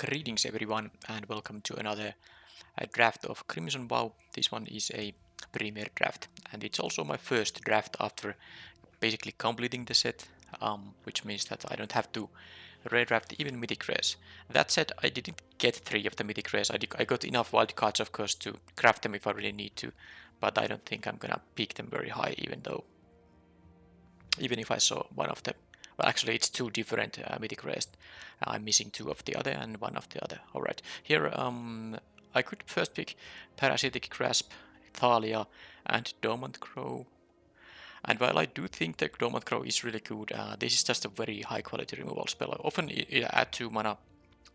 Greetings everyone and welcome to another draft of Crimson Vow. This one is a premier draft and it's also my first draft after basically completing the set, which means that I don't have to redraft even mythic rares. That said, I didn't get 3 of the mythic rares. I got enough wild cards of course to craft them if I really need to, but I don't think I'm gonna pick them very high even if I saw one of them. Well, actually, it's 2 different mythic rares. I'm missing 2 of the other and 1 of the other. Alright, here I could first pick Parasitic Grasp, Thalia, and Dormant Crow. And while I do think that Dormant Crow is really good, this is just a very high quality removal spell. Often it adds 2 mana,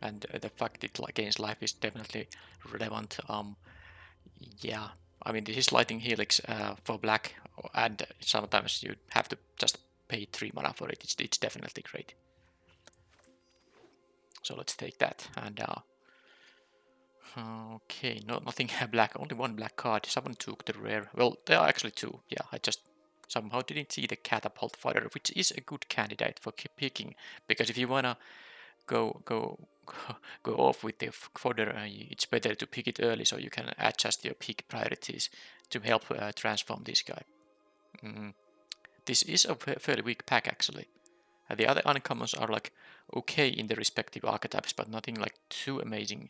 and the fact it gains life is definitely relevant. Yeah, I mean, this is Lightning Helix for black, and sometimes you have to just pay 3 mana for it. It's definitely great. So let's take that. And okay, nothing black, only 1 black card. Someone took the rare. Well, there are actually 2. Yeah, I just somehow didn't see the Catapult Fighter, which is a good candidate for picking, because if you wanna go go off with the fodder, it's better to pick it early so you can adjust your pick priorities to help transform this guy. This is a fairly weak pack actually. The other uncommons are like okay in the respective archetypes, but nothing like too amazing.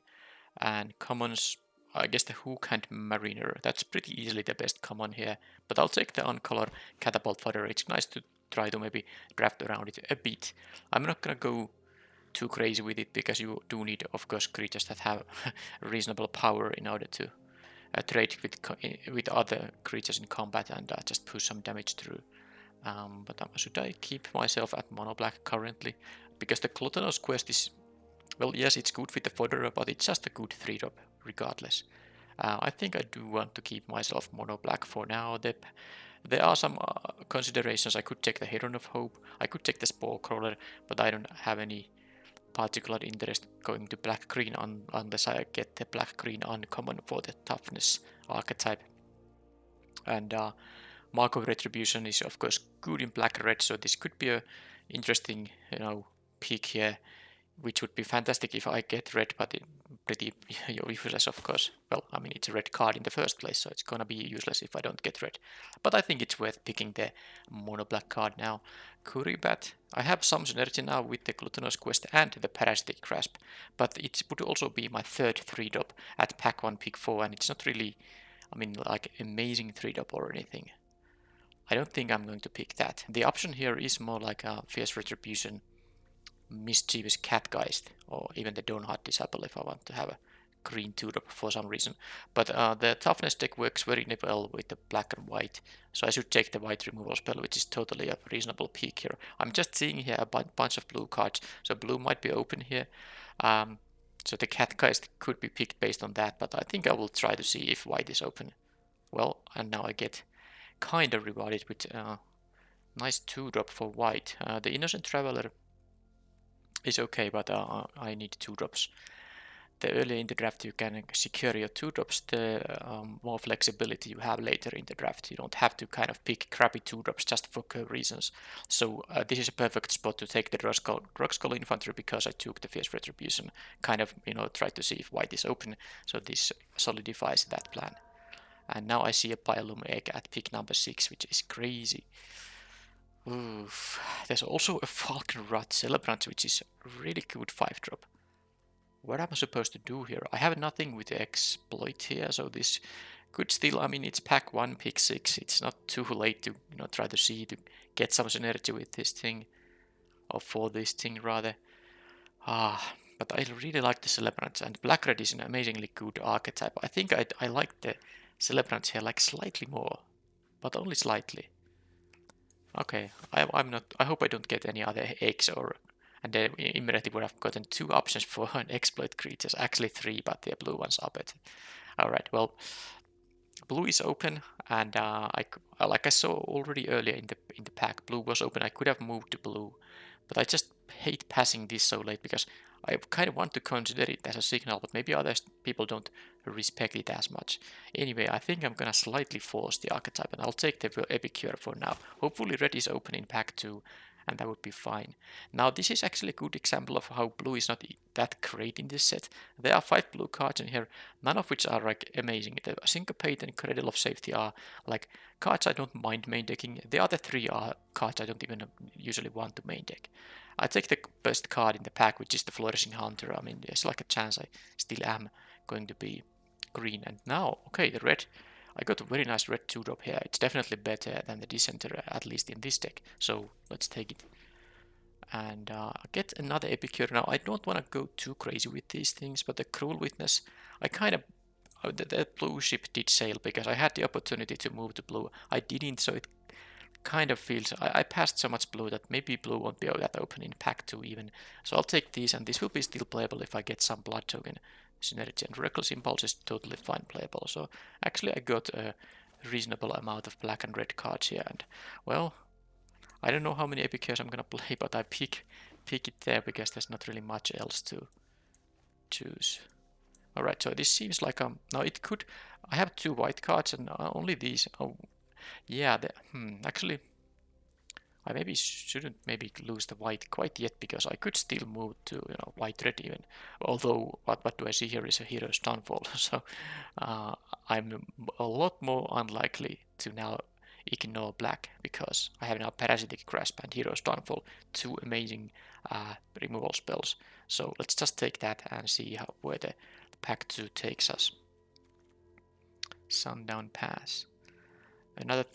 And commons, I guess the Hook and Mariner, that's pretty easily the best common here. But I'll take the uncolor Catapult Fodder. It's nice to try to maybe draft around it a bit. I'm not gonna go too crazy with it because you do need, of course, creatures that have reasonable power in order to trade with other creatures in combat and just push some damage through. But should I keep myself at mono black currently? Because the Gluttonous Quest is, well, yes, it's good with the fodder, but it's just a good 3-drop regardless. I think I do want to keep myself mono black for now. There are some considerations. I could take the Heron of Hope, I could take the Spore Crawler, but I don't have any particular interest going to black green unless I get the black green uncommon for the toughness archetype. And Mark of Retribution is of course good in black red, so this could be a interesting pick here, which would be fantastic if I get red, but pretty useless of course. Well, I mean it's a red card in the first place, so it's gonna be useless if I don't get red. But I think it's worth picking the mono black card now. Kuribat, I have some synergy now with the Gluttonous Quest and the Parasitic Grasp, but it would also be my third 3-drop at pack 1 pick 4, and it's not really, I mean, like amazing 3-drop or anything. I don't think I'm going to pick that. The option here is more like a Fierce Retribution, Mischievous Catgeist, or even the Dawnhard Disciple if I want to have a green 2-drop for some reason. But the toughness deck works very well with the black and white, so I should take the white removal spell, which is totally a reasonable pick here. I'm just seeing here a bunch of blue cards, so blue might be open here. So the Catgeist could be picked based on that, but I think I will try to see if white is open. Well, and now I get kind of rewarded with nice 2-drop for white. The Innocent Traveler is okay, but I need 2-drops. The earlier in the draft you can secure your 2-drops, the more flexibility you have later in the draft. You don't have to kind of pick crappy 2-drops just for curve reasons. So this is a perfect spot to take the Rockskull Infantry because I took the Fierce Retribution, kind of, try to see if white is open, so this solidifies that plan. And now I see a Pilum Egg at pick number 6, which is crazy. Oof. There's also a Falcon Rot Celebrant, which is really good 5-drop. What am I supposed to do here? I have nothing with exploit here, so this could still, I mean, it's pack 1, pick 6. It's not too late to, try to get some synergy with this thing, or for this thing rather. But I really like the Celebrants, and Black Red is an amazingly good archetype. I think I like the Celebrants here like slightly more, but only slightly. Okay, I'm not. I hope I don't get any other eggs and then immediately would have gotten 2 options for an exploit creatures. Actually 3, but the blue ones are better. All right, well, blue is open, and like I saw already earlier in the pack, blue was open. I could have moved to blue, but I just hate passing this so late because I kind of want to consider it as a signal, but maybe other people don't respect it as much. Anyway, I think I'm gonna slightly force the archetype, and I'll take the Epicure for now. Hopefully red is open in pack 2, and that would be fine. Now this is actually a good example of how blue is not that great in this set. There are 5 blue cards in here, none of which are like amazing. The Syncopate and Cradle of Safety are like cards I don't mind main decking. The other 3 are cards I don't even usually want to main deck. I take the best card in the pack, which is the Flourishing Hunter. I mean, there's like a chance I still am going to be green. And now, okay, the red. I got a very nice red 2-drop here. It's definitely better than the Dissenter, at least in this deck. So let's take it. And get another Epicure. Now, I don't want to go too crazy with these things, but the Cruel Witness, I kind of... the blue ship did sail because I had the opportunity to move to blue. I didn't, so it kind of feels... I passed so much blue that maybe blue won't be that open in pack 2 even. So I'll take these, and this will be still playable if I get some blood token synergy, and Reckless Impulse is totally fine playable. So actually I got a reasonable amount of black and red cards here, and well, I don't know how many Epicures I'm gonna play, but I pick it there because there's not really much else to choose. Alright, so this seems like now it could... I have 2 white cards and only these. Oh, yeah, actually I maybe shouldn't maybe lose the white quite yet, because I could still move to white red even. Although what do I see here is a hero's downfall, so I'm a lot more unlikely to now ignore black, because I have now Parasitic Grasp and hero's downfall, 2 amazing removal spells. So let's just take that and see where the pack 2 takes us. Sundown Pass. Another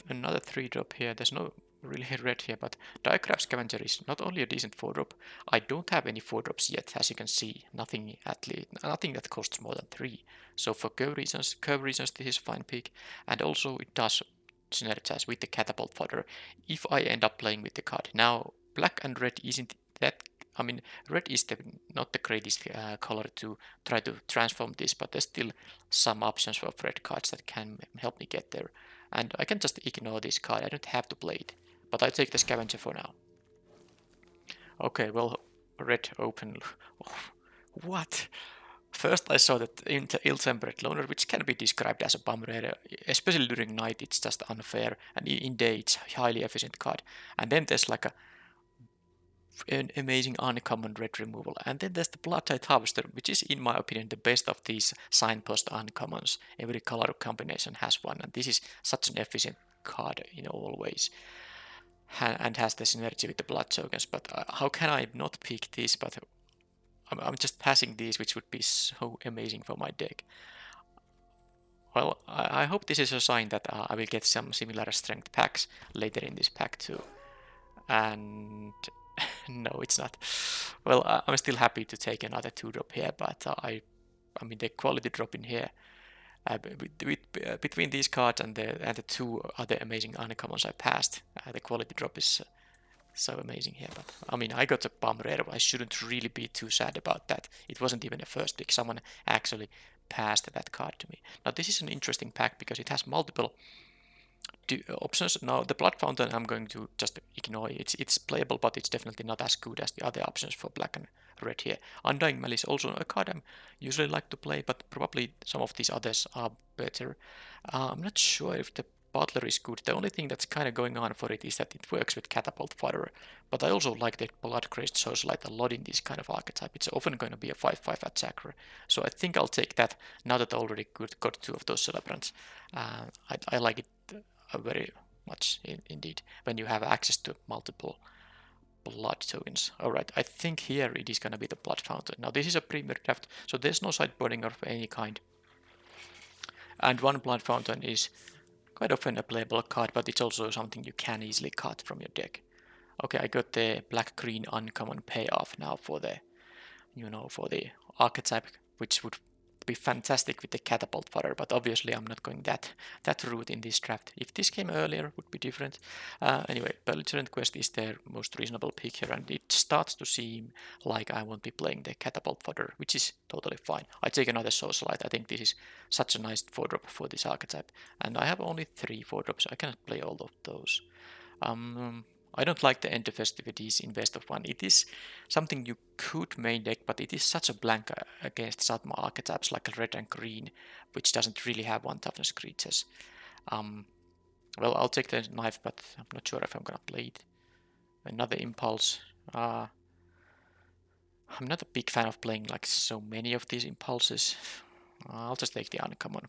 3-drop here. There's no really red here, but Diagraph Scavenger is not only a decent 4-drop. I don't have any 4-drops yet, as you can see. Nothing that costs more than 3. So for curve reasons, this is a fine pick, and also it does synergize with the Catapult fodder if I end up playing with the card. Now, black and red isn't that... I mean, red is not the greatest color to try to transform this, but there's still some options for red cards that can help me get there. And I can just ignore this card, I don't have to play it. But I take the Scavenger for now. Okay, well, red open. Oh, what? First I saw that ill-tempered loner, which can be described as a bum rare, especially during night it's just unfair, and in day it's a highly efficient card. And then there's like an amazing uncommon red removal, and then there's the Bloodtide Harvester, which is in my opinion the best of these signpost uncommons. Every color combination has one, and this is such an efficient card in all ways, and has the synergy with the blood tokens. But how can I not pick this? But I'm just passing these, which would be so amazing for my deck. Well, I hope this is a sign that I will get some similar strength packs later in this pack too. And no, it's not. Well, I'm still happy to take another 2-drop here, but I mean the quality drop in here between these cards and the 2 other amazing uncommons I passed, the quality drop is so amazing here. But I mean, I got a bum rare. I shouldn't really be too sad about that. It wasn't even a first pick. Someone actually passed that card to me. Now this is an interesting pack because it has multiple options. Now the Blood Fountain I'm going to just ignore. It's playable, but it's definitely not as good as the other options for black and red here. Undying Malice, also a card I usually like to play, but probably some of these others are better. I'm not sure if the Butler is good. The only thing that's kind of going on for it is that it works with Catapult fodder, but I also like the Blood-Crazed Socialite a lot in this kind of archetype. It's often going to be a 5/5 attacker, so I think I'll take that now that I already got 2 of those Celebrants. I like it very much indeed when you have access to multiple blood tokens. Alright, I think here it is gonna be the Blood Fountain. Now this is a premier draft, so there's no sideboarding of any kind. And 1 Blood Fountain is quite often a playable card, but it's also something you can easily cut from your deck. Okay, I got the black-green uncommon payoff now for the, for the archetype, which would be fantastic with the Catapult fodder, but obviously I'm not going that route in this draft. If this came earlier, it would be different. Anyway, Belligerent Quest is their most reasonable pick here, and it starts to seem like I won't be playing the Catapult fodder, which is totally fine. I take another Socialite. I think this is such a nice 4-drop for this archetype, and I have only 3 4-drops. I cannot play all of those. I don't like the End of Festivities in best of 1. It is something you could main deck, but it is such a blank against Satma archetypes like red and green, which doesn't really have 1 toughness creatures. Well, I'll take the knife, but I'm not sure if I'm gonna play it. Another impulse. I'm not a big fan of playing like so many of these impulses. I'll just take the uncommon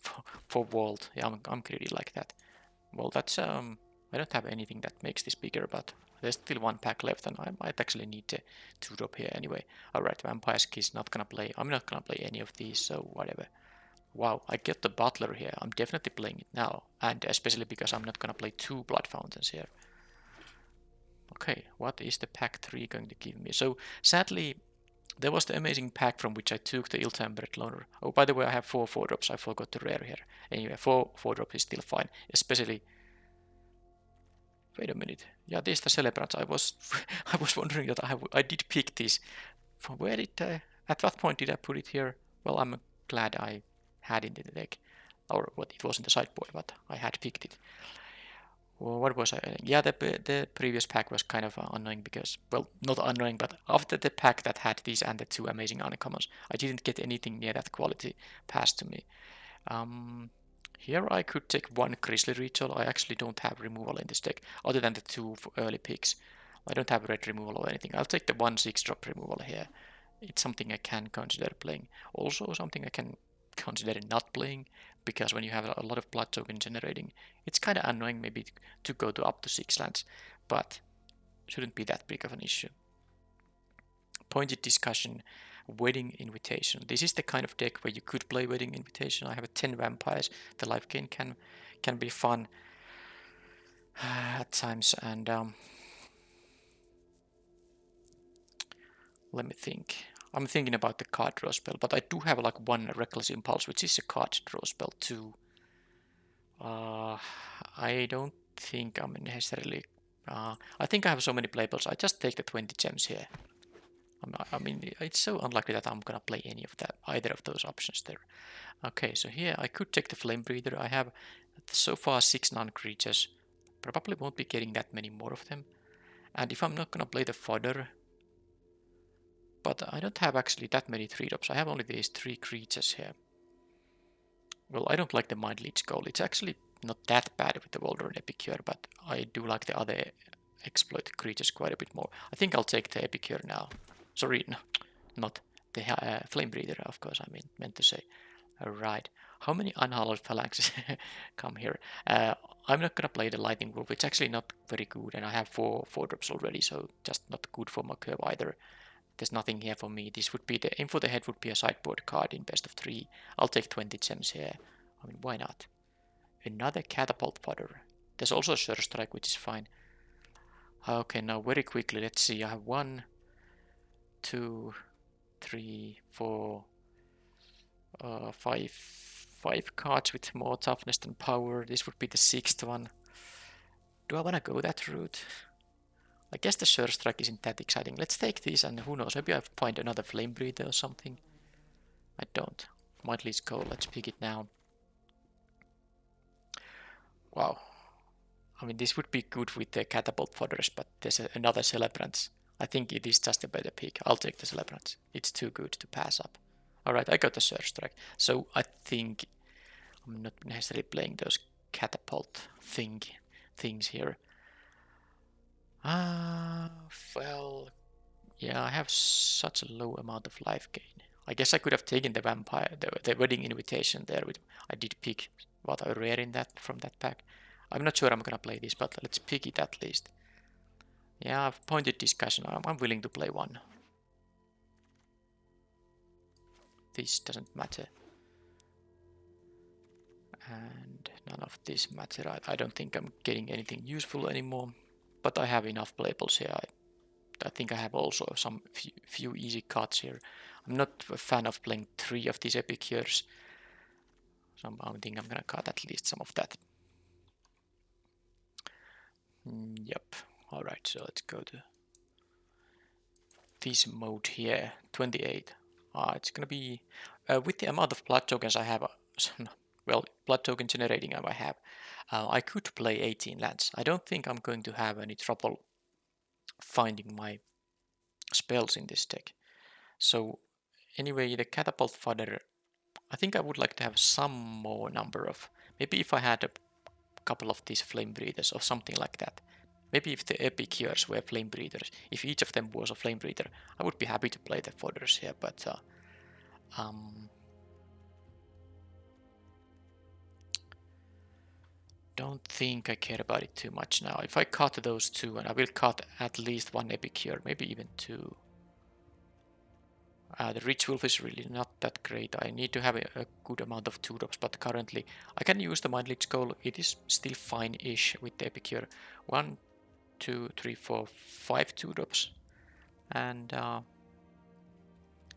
for Vault. Yeah, I'm greedy like that. Well, that's I don't have anything that makes this bigger, but there's still one pack left, and I might actually need to 2-drop here anyway. Alright, Vampire Ski's not gonna play. I'm not gonna play any of these, so whatever. Wow, I get the Butler here. I'm definitely playing it now, and especially because I'm not gonna play 2 Blood Fountains here. Okay, what is the pack 3 going to give me? So, sadly, there was the amazing pack from which I took the Ill-Tempered Loner. Oh, by the way, I have 4 4-drops. I forgot to rare here. Anyway, 4 4-drop is still fine, especially. Wait a minute. Yeah, this the Celebrants. I was I was wondering that I did pick this. From where did at what point did I put it here? Well, I'm glad I had it in the deck, or what it was in the sideboard, but I had picked it. Well, what was I? Yeah, the previous pack was kind of annoying because, well, not annoying, but after the pack that had these and the 2 amazing uncommons, I didn't get anything near that quality passed to me. Um, Here I could take 1 Grizzly Ritual. I actually don't have removal in this deck, other than the 2 early picks. I don't have red removal or anything. I'll take the 1 6-drop removal here. It's something I can consider playing. Also something I can consider not playing, because when you have a lot of blood token generating, it's kind of annoying maybe to go to up to 6 lands, but shouldn't be that big of an issue. Pointed discussion, Wedding Invitation. This is the kind of deck where you could play Wedding Invitation. I have a 10 vampires. The life gain can be fun at times, and let me think. I'm thinking about the card draw spell, but I do have like 1 Reckless Impulse, which is a card draw spell too. I don't think I'm necessarily. I think I have so many playables. I just take the 20 gems here. I mean, it's so unlikely that I'm gonna play any of that, either of those options there. Okay, so here I could take the Flame Breather. I have so far 6 non-creatures. Probably won't be getting that many more of them. And if I'm not gonna play the Fodder, but I don't have actually that many 3-drops. I have only these 3 creatures here. Well, I don't like the Mind Leech Goal. It's actually not that bad with the Waldron Epicure, but I do like the other exploit creatures quite a bit more. I think I'll take the Epicure now. Sorry, no, not the Flame Breather, of course, meant to say. Alright, how many unhallowed phalanxes come here? I'm not gonna play the Lightning Wolf, it's actually not very good, and I have 4 4-drops already, so just not good for my curve either. There's nothing here for me. This would be the aim for the head would be a sideboard card in best of 3. I'll take 20 gems here. I mean, why not? Another catapult fodder. There's also a Sure Strike, which is fine. Okay, now very quickly, let's see. I have 1, 2, 3, 4, 5 cards with more toughness than power. This would be the 6th one. Do I want to go that route? I guess the Sure Strike isn't that exciting. Let's take this, and who knows, maybe I find another Flame Breather or something. I don't. Might least go. Let's pick it now. Wow. I mean, this would be good with the catapult fodders, but there's another Celebrants. I think it is just a better pick. I'll take the Celebrants. It's too good to pass up. Alright, I got the Surge Strike. So I think I'm not necessarily playing those catapult things here. Well, yeah, I have such a low amount of life gain. I guess I could have taken the vampire, the Wedding Invitation there. I did pick what a rare in that from that pack. I'm not sure I'm gonna play this, but let's pick it at least. Yeah, I've pointed discussion. I'm willing to play 1. This doesn't matter. And none of this matter. I don't think I'm getting anything useful anymore. But I have enough playables here. I think I have also some few easy cuts here. I'm not a fan of playing 3 of these Epicures. So I think I'm gonna cut at least some of that. Yep. Alright, so let's go to this mode here. 28. It's gonna be with the amount of blood tokens I have, well, blood token generating I have, I could play 18 lands. I don't think I'm going to have any trouble finding my spells in this deck. So anyway, the catapult fodder, I think I would like to have some more number of, maybe if I had a couple of these flame breathers or something like that. Maybe if the epicures were flame breathers, if each of them was a flame breather, I would be happy to play the fodders here, but don't think I care about it too much now. If I cut those two, and I will cut at least one epicure, maybe even two. The Rich Wolf is really not that great. I need to have a good amount of 2-drops, but currently I can use the Mind Leech Goal. It is still fine-ish with the epicure. 1, 2, 3, 4, 5 2-drops. And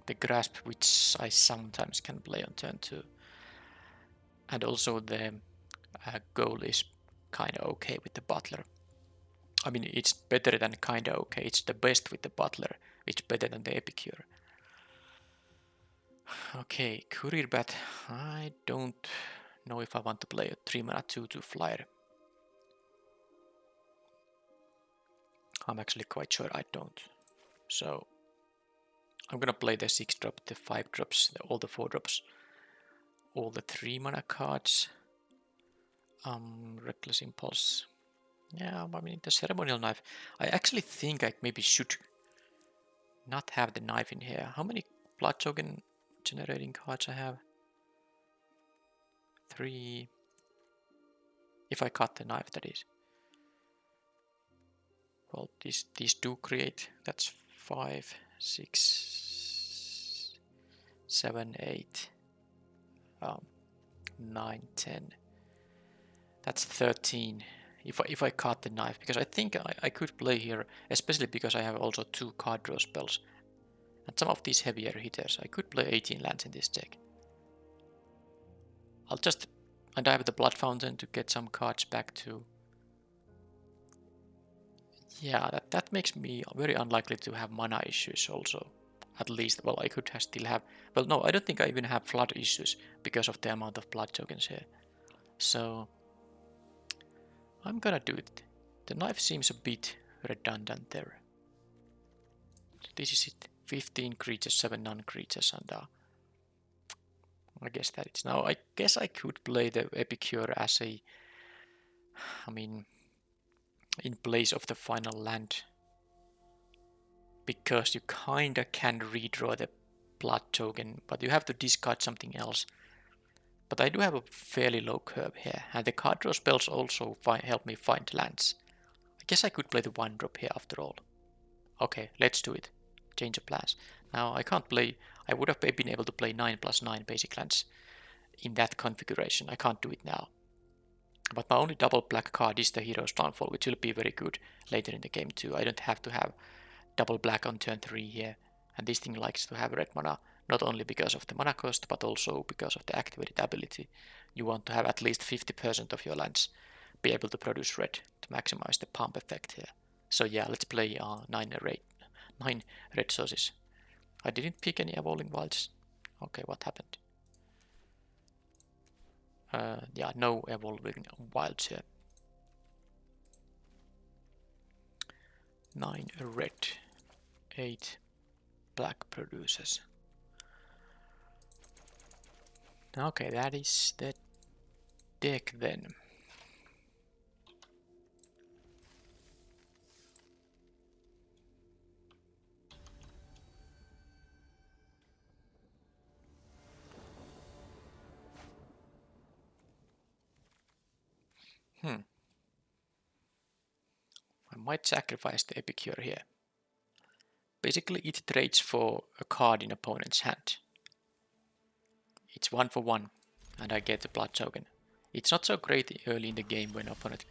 the Grasp, which I sometimes can play on turn 2. And also the Goal is kinda okay with the Butler. I mean, it's better than kinda okay. It's the best with the Butler. It's better than the epicure. Okay, Courier Bat. I don't know if I want to play a 3-mana 2/2 flyer. I'm actually quite sure I don't. So I'm gonna play the 6-drop, the 5-drops, all the 4-drops, all the 3-mana cards. Reckless Impulse. Yeah, I mean the Ceremonial Knife. I actually think I maybe should not have the knife in here. How many blood token generating cards I have? 3. If I cut the knife, that is. Well, these do create. That's 5, 6, 7, 8, 9, 10. That's 13. If I cut the knife, because I think I could play here, especially because I have also 2 card draw spells. And some of these heavier hitters, I could play 18 lands in this deck. I'll just, and I have the Blood Fountain to get some cards back too. Yeah, that makes me very unlikely to have mana issues also. At least, well, I could still have, well, no, I don't think I even have flood issues because of the amount of blood tokens here. So I'm gonna do it. The knife seems a bit redundant there. So this is it. 15 creatures, 7 non-creatures, and I guess that is. Now, I guess I could play the Epicure as a, I mean, in place of the final land. Because you kinda can redraw the blood token, but you have to discard something else. But I do have a fairly low curve here, and the card draw spells also help me find lands. I guess I could play the 1-drop here after all. Okay, let's do it. Change of plans. Now I can't play, I would have been able to play 9+9 basic lands in that configuration. I can't do it now. But my only double black card is the Hero's Downfall, which will be very good later in the game too. I don't have to have double black on turn 3 here. And this thing likes to have red mana, not only because of the mana cost, but also because of the activated ability. You want to have at least 50% of your lands be able to produce red to maximize the pump effect here. So yeah, let's play 9 red sources. I didn't pick any Evolving Wilds. Okay, what happened? Yeah, no Evolving Wilds here. 9 red, 8 black producers. Okay, that is the deck then. I might sacrifice the Epicure here. Basically, it trades for a card in opponent's hand. It's 1 for 1, and I get the blood token. It's not so great early in the game when opponent...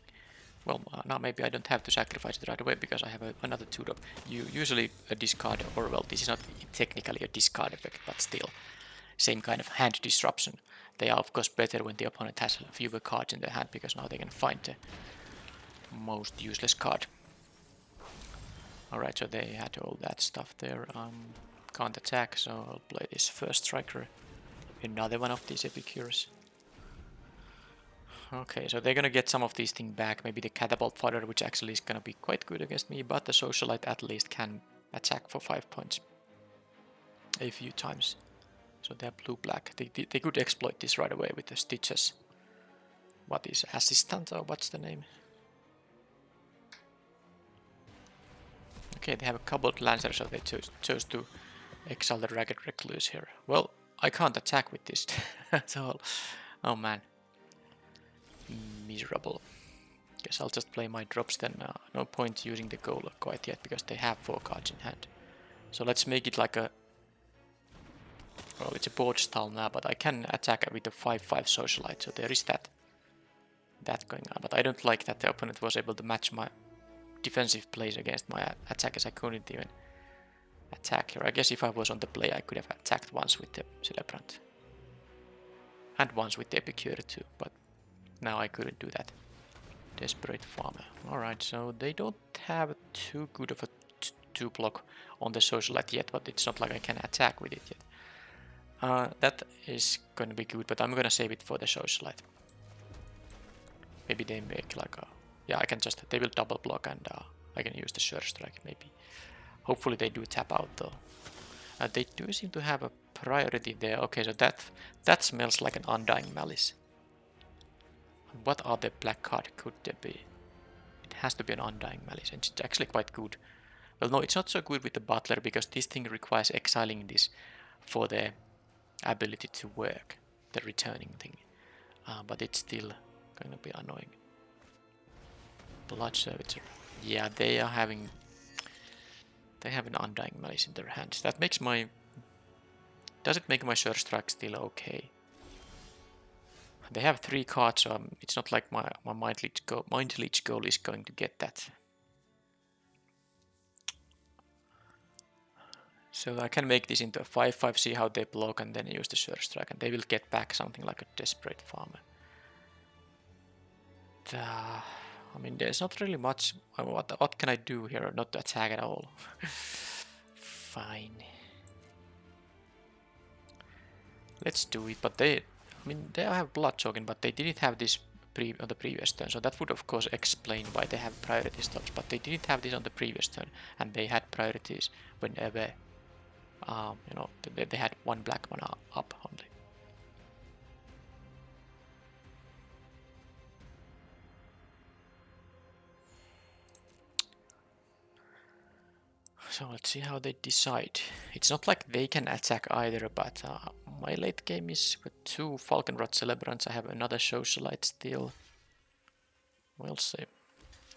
Well, now maybe I don't have to sacrifice it right away because I have another 2-drop. Usually a discard, or well, this is not technically a discard effect, but still, same kind of hand disruption. They are of course better when the opponent has fewer cards in their hand because now they can find the most useless card. Alright, so they had all that stuff there. Can't attack, so I'll play this first striker. Another one of these Epicures. Okay, so they're gonna get some of these things back. Maybe the Catapult Fodder, which actually is gonna be quite good against me, but the Socialite at least can attack for 5 points a few times. So they're blue-black. They could exploit this right away with the Stitches. What is Assistant, or what's the name? Okay, they have a Cobalt Lancer, so they chose to exile the Ragged Recluse here. Well, I can't attack with this at all. Oh man. Miserable. Guess I'll just play my drops then. No point using the goal quite yet because they have 4 cards in hand. So let's make it like a... Well, it's a board style now, but I can attack with a 5-5 Socialite, so there is that going on. But I don't like that the opponent was able to match my defensive plays against my attackers. I couldn't even attack here. I guess if I was on the play, I could have attacked once with the Celebrant. And once with the Epicure too, but now I couldn't do that. Desperate Farmer. Alright, so they don't have too good of a 2-block on the Socialite yet, but it's not like I can attack with it yet. That is going to be good, but I'm going to save it for the Socialite. Maybe they make like a... Yeah, I can just... They will double block and I can use the Sure Strike maybe. Hopefully they do tap out though. They do seem to have a priority there. Okay, so that smells like an Undying Malice. What other black card could there be? It has to be an Undying Malice, and it's actually quite good. Well, no, it's not so good with the Butler because this thing requires exiling this for the ability to work, the returning thing. But it's still going to be annoying. Blood Servitor. Yeah, they are having... They have an Undying Malice in their hands. That makes my... Does it make my Sure Strike still okay? They have 3 cards, so it's not like my Mind Leech goal is going to get that. So I can make this into a 5-5, see how they block, and then use the Sure Strike, and they will get back something like a Desperate Farmer. I mean, there's not really much. What can I do here? Not to attack at all. Fine. Let's do it, but they... I mean, they have Blood Token, but they didn't have this on the previous turn, so that would of course explain why they have priority stops, but they didn't have this on the previous turn, and they had priorities whenever, you know, they had 1 black mana up only. So let's see how they decide. It's not like they can attack either, but my late game is with 2 Falconrod Celebrants. I have another Socialite still. We'll see.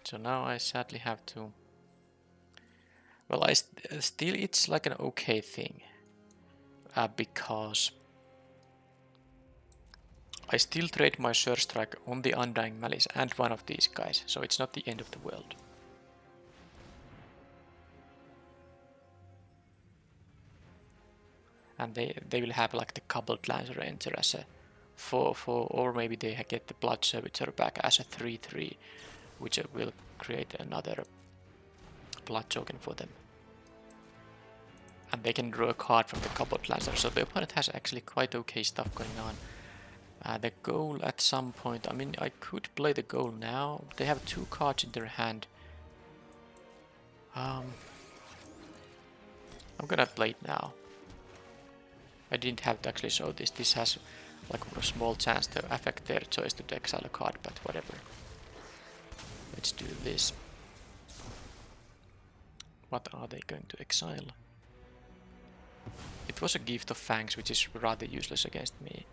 So now I sadly have to... Well, still it's like an okay thing. Because I still trade my Sure Strike on the Undying Malice and one of these guys, so it's not the end of the world. And they will have like the Cobalt Lancer enter as a 4-4, or maybe they get the Blood Servitor back as a 3-3, which will create another blood token for them. And they can draw a card from the Cobalt Lancer, so the opponent has actually quite okay stuff going on. The goal at some point, I mean, I could play the goal now. They have 2 cards in their hand. I'm gonna play it now. I didn't have to actually show this. This has like a small chance to affect their choice to exile a card, but whatever. Let's do this. What are they going to exile? It was a Gift of Fangs, which is rather useless against me.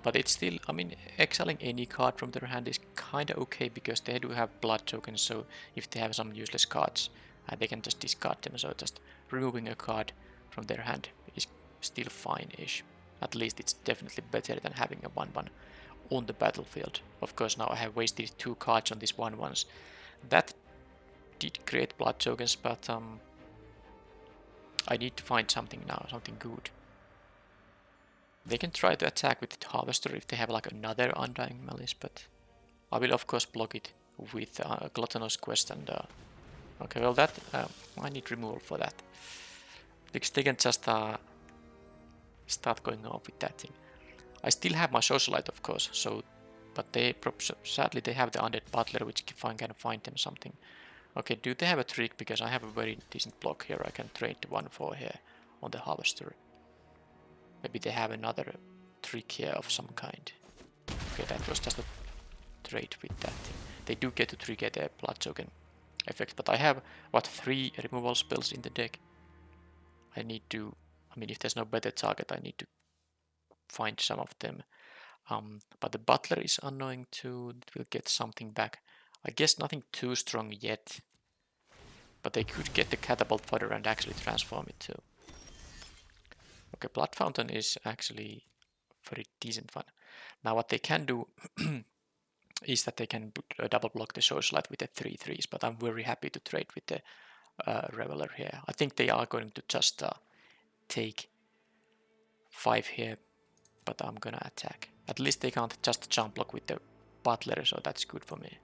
But it's still, I mean, exiling any card from their hand is kinda okay because they do have blood tokens, so if they have some useless cards, they can just discard them, so just removing a card from their hand is still fine-ish. At least it's definitely better than having a 1-1 on the battlefield. Of course, now I have wasted 2 cards on these 1-1s. That did create blood tokens, but I need to find something now, something good. They can try to attack with the Harvester if they have like another Undying Malice, but I will of course block it with Gluttonous Quest and... okay, well that... I need removal for that. Because they can just start going off with that thing. I still have my Socialite of course, so... But they... sadly they have the Undead Butler, which if I can find them something... Okay, do they have a trick? Because I have a very decent block here. I can trade 1-4 here on the Harvester. Maybe they have another trick here of some kind. Okay, that was just a trade with that thing. They do get to trigger their blood token effects, but I have, what, 3 removal spells in the deck. I need to, I mean, if there's no better target, I need to find some of them. But the Butler is annoying too, it will get something back. I guess nothing too strong yet, but they could get the Catapult Fodder and actually transform it too. Okay, Blood Fountain is actually very decent fun. Now what they can do is that they can double block the Socialite with the 3/3s, but I'm very happy to trade with the Reveler here. I think they are going to just take 5 here, but I'm gonna attack. At least they can't just jump block with the Butler, so that's good for me.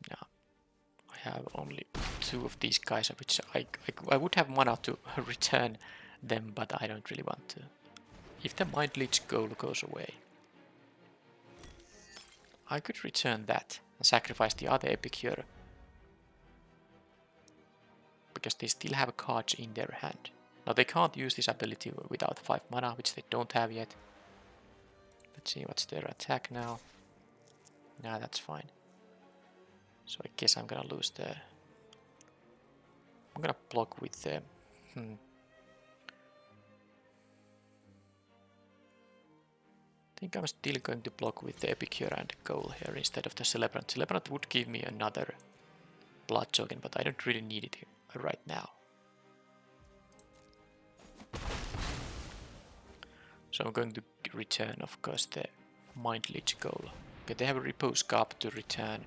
Yeah, I have only 2 of these guys, which I would have mana to return them, but I don't really want to. If the Mind Leech goal goes away, I could return that and sacrifice the other Epicure, because they still have cards in their hand. Now they can't use this ability without 5 mana, which they don't have yet. Let's see what's their attack now. Nah, that's fine. So I guess I'm gonna lose the... I'm gonna block with the... I think I'm still going to block with the Epicure and Goal here instead of the Celebrant. Celebrant would give me another Blood Token, but I don't really need it right now. So I'm going to return, of course, the Mind Leech Goal. Okay, they have a Repose Cup to return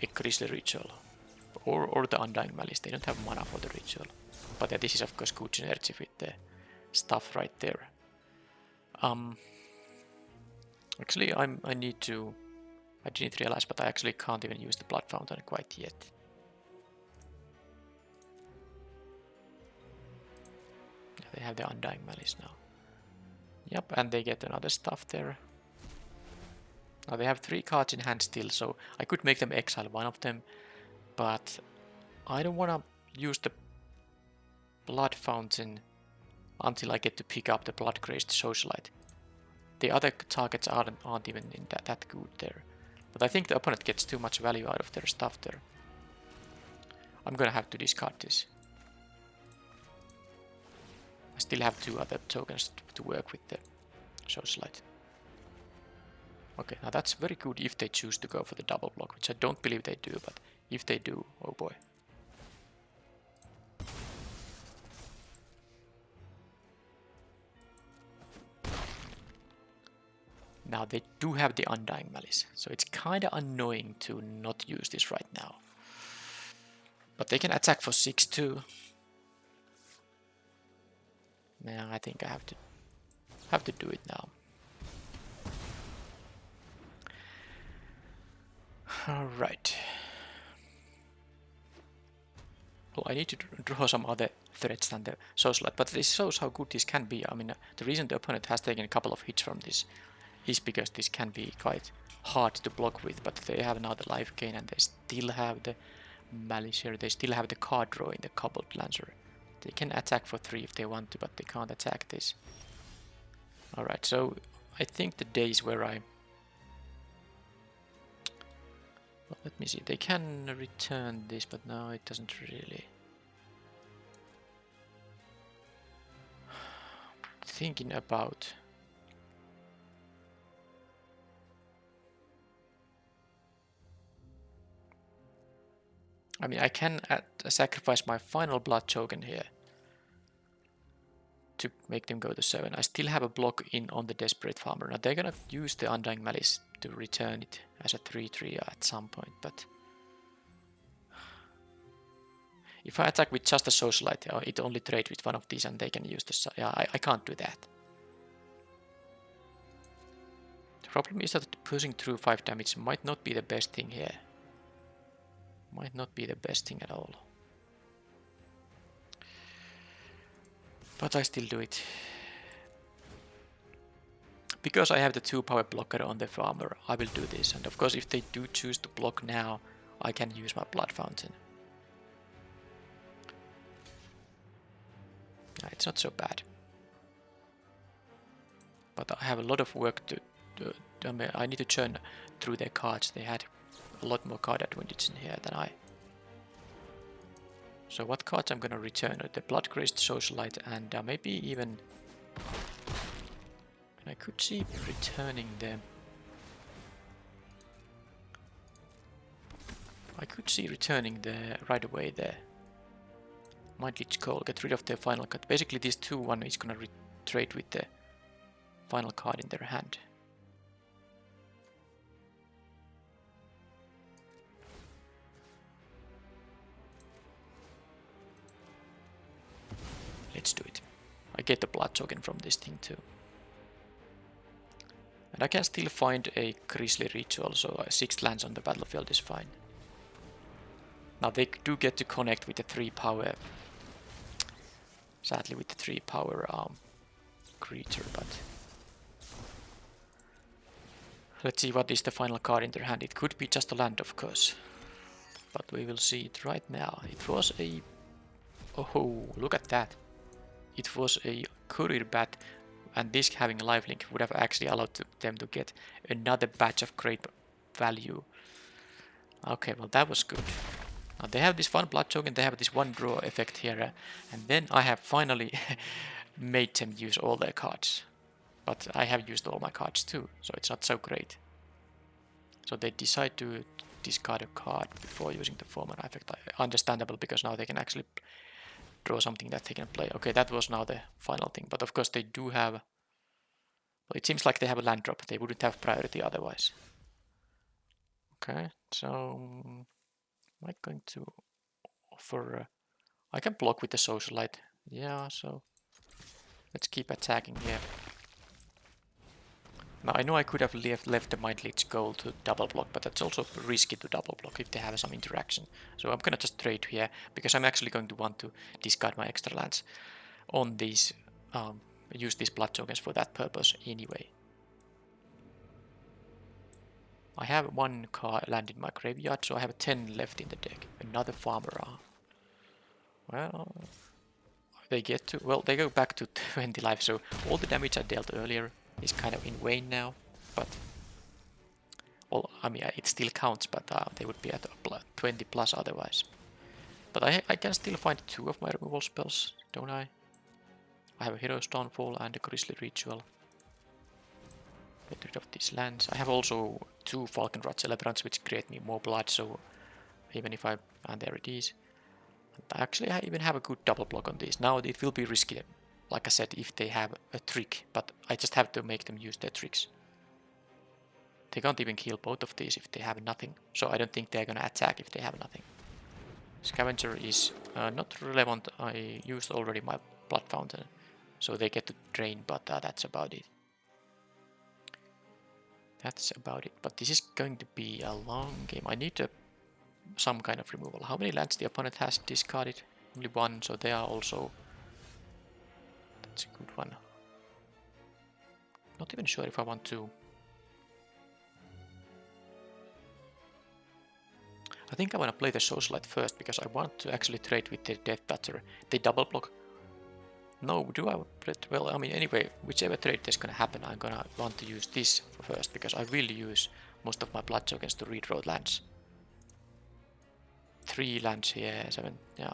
a Grisly Ritual. Or the Undying Malice. They don't have mana for the ritual. But yeah, this is of course good synergy with the stuff right there. Actually, I didn't realize, but I actually can't even use the Blood Fountain quite yet. They have the Undying Malice now. Yep, and they get another stuff there. Now they have 3 cards in hand still, so I could make them exile one of them, but I don't want to use the Blood Fountain until I get to pick up the Blood-Crazed Socialite. The other targets aren't even in that good there. But I think the opponent gets too much value out of their stuff there. I'm gonna have to discard this. I still have 2 other tokens to work with the Socialite. Okay, now that's very good if they choose to go for the double block, which I don't believe they do, but if they do, oh boy. Now they do have the Undying Malice, so it's kinda annoying to not use this right now. But they can attack for 6 too. Yeah, I think I have to do it now. Alright. Well, I need to draw some other threats than the Socialite, but this shows how good this can be. I mean, the reason the opponent has taken a couple of hits from this is because this can be quite hard to block with, but they have now the life gain and they still have the Malice here, they still have the card draw in the Cobalt Lancer. They can attack for 3 if they want to, but they can't attack this. Alright, so I think the days where I... Well, let me see, they can return this, but no, it doesn't really... Thinking about... I mean, I can sacrifice my final Blood Token here to make them go to 7. I still have a block in on the Desperate Farmer. Now they're gonna use the Undying Malice to return it as a 3/3 at some point, but if I attack with just a Socialite, it only trades with one of these and they can use the... Yeah, I can't do that. The problem is that pushing through 5 damage might not be the best thing here. Might not be the best thing at all. But I still do it. Because I have the 2 power blocker on the farmer, I will do this. And of course, if they do choose to block now, I can use my Blood Fountain. It's not so bad. But I have a lot of work to do. I mean, I need to churn through their cards. They had a lot more card advantage in here than I. So what cards I'm gonna return? The Bloodcrazed Socialite and maybe even... I could see returning them. I could see returning the right away there. Mythics Call, get rid of their final card. Basically these 2-1 is gonna trade with the final card in their hand. Let's do it. I get the blood token from this thing too. And I can still find a Grisly Ritual, so 6 lands on the battlefield is fine. Now they do get to connect with the 3 power. Sadly with the 3 power creature, but... Let's see what is the final card in their hand. It could be just a land, of course. But we will see it right now. It was a... Oh, look at that. It was a Courier Bat, and this having a lifelink would have actually allowed them to get another batch of great value. Okay, well that was good. Now they have this one blood token, they have this one draw effect here, and then I have finally made them use all their cards. But I have used all my cards too, so it's not so great. So they decide to discard a card before using the Foreman effect. Understandable, because now they can actually draw something that they can play. Okay, that was now the final thing, but of course they do have... Well, it seems like they have a land drop, they wouldn't have priority otherwise. Okay, so... Am I going to offer... I can block with the Socialite. Yeah, so... Let's keep attacking here. Now I know I could have left the Mind Leech Gold to double block, but that's also risky to double block if they have some interaction. So I'm gonna just trade here, because I'm actually going to want to discard my extra lands on these, use these blood tokens for that purpose anyway. I have 1 land in my graveyard, so I have 10 left in the deck. Another farmer. Well, they get to... Well, they go back to 20 life, so all the damage I dealt earlier is kind of in vain now, but... Well, I mean, it still counts, but they would be at 20 plus otherwise. But I can still find 2 of my removal spells, don't I? I have a Hero's Downfall and a Grisly Ritual. Get rid of these lands. I have also 2 Falconrod Celebrants, which create me more blood, so even if I... And there it is. Actually, I even have a good double block on these. Now it will be risky, like I said, if they have a trick, but I just have to make them use their tricks. They can't even kill both of these if they have nothing, so I don't think they're gonna attack if they have nothing. Scavenger is not relevant. I used already my Blood Fountain, so they get to drain, but that's about it. That's about it, but this is going to be a long game. I need some kind of removal. How many lands the opponent has discarded? Only 1, so they are also... That's a good one. Not even sure if I want to... I think I want to play the Socialite first, because I want to actually trade with the Death Toucher. They double block. No, do I? Well, I mean, anyway, whichever trade is going to happen, I'm going to want to use this first, because I will use most of my blood tokens to redraw lands. 3 lands here, 7, yeah.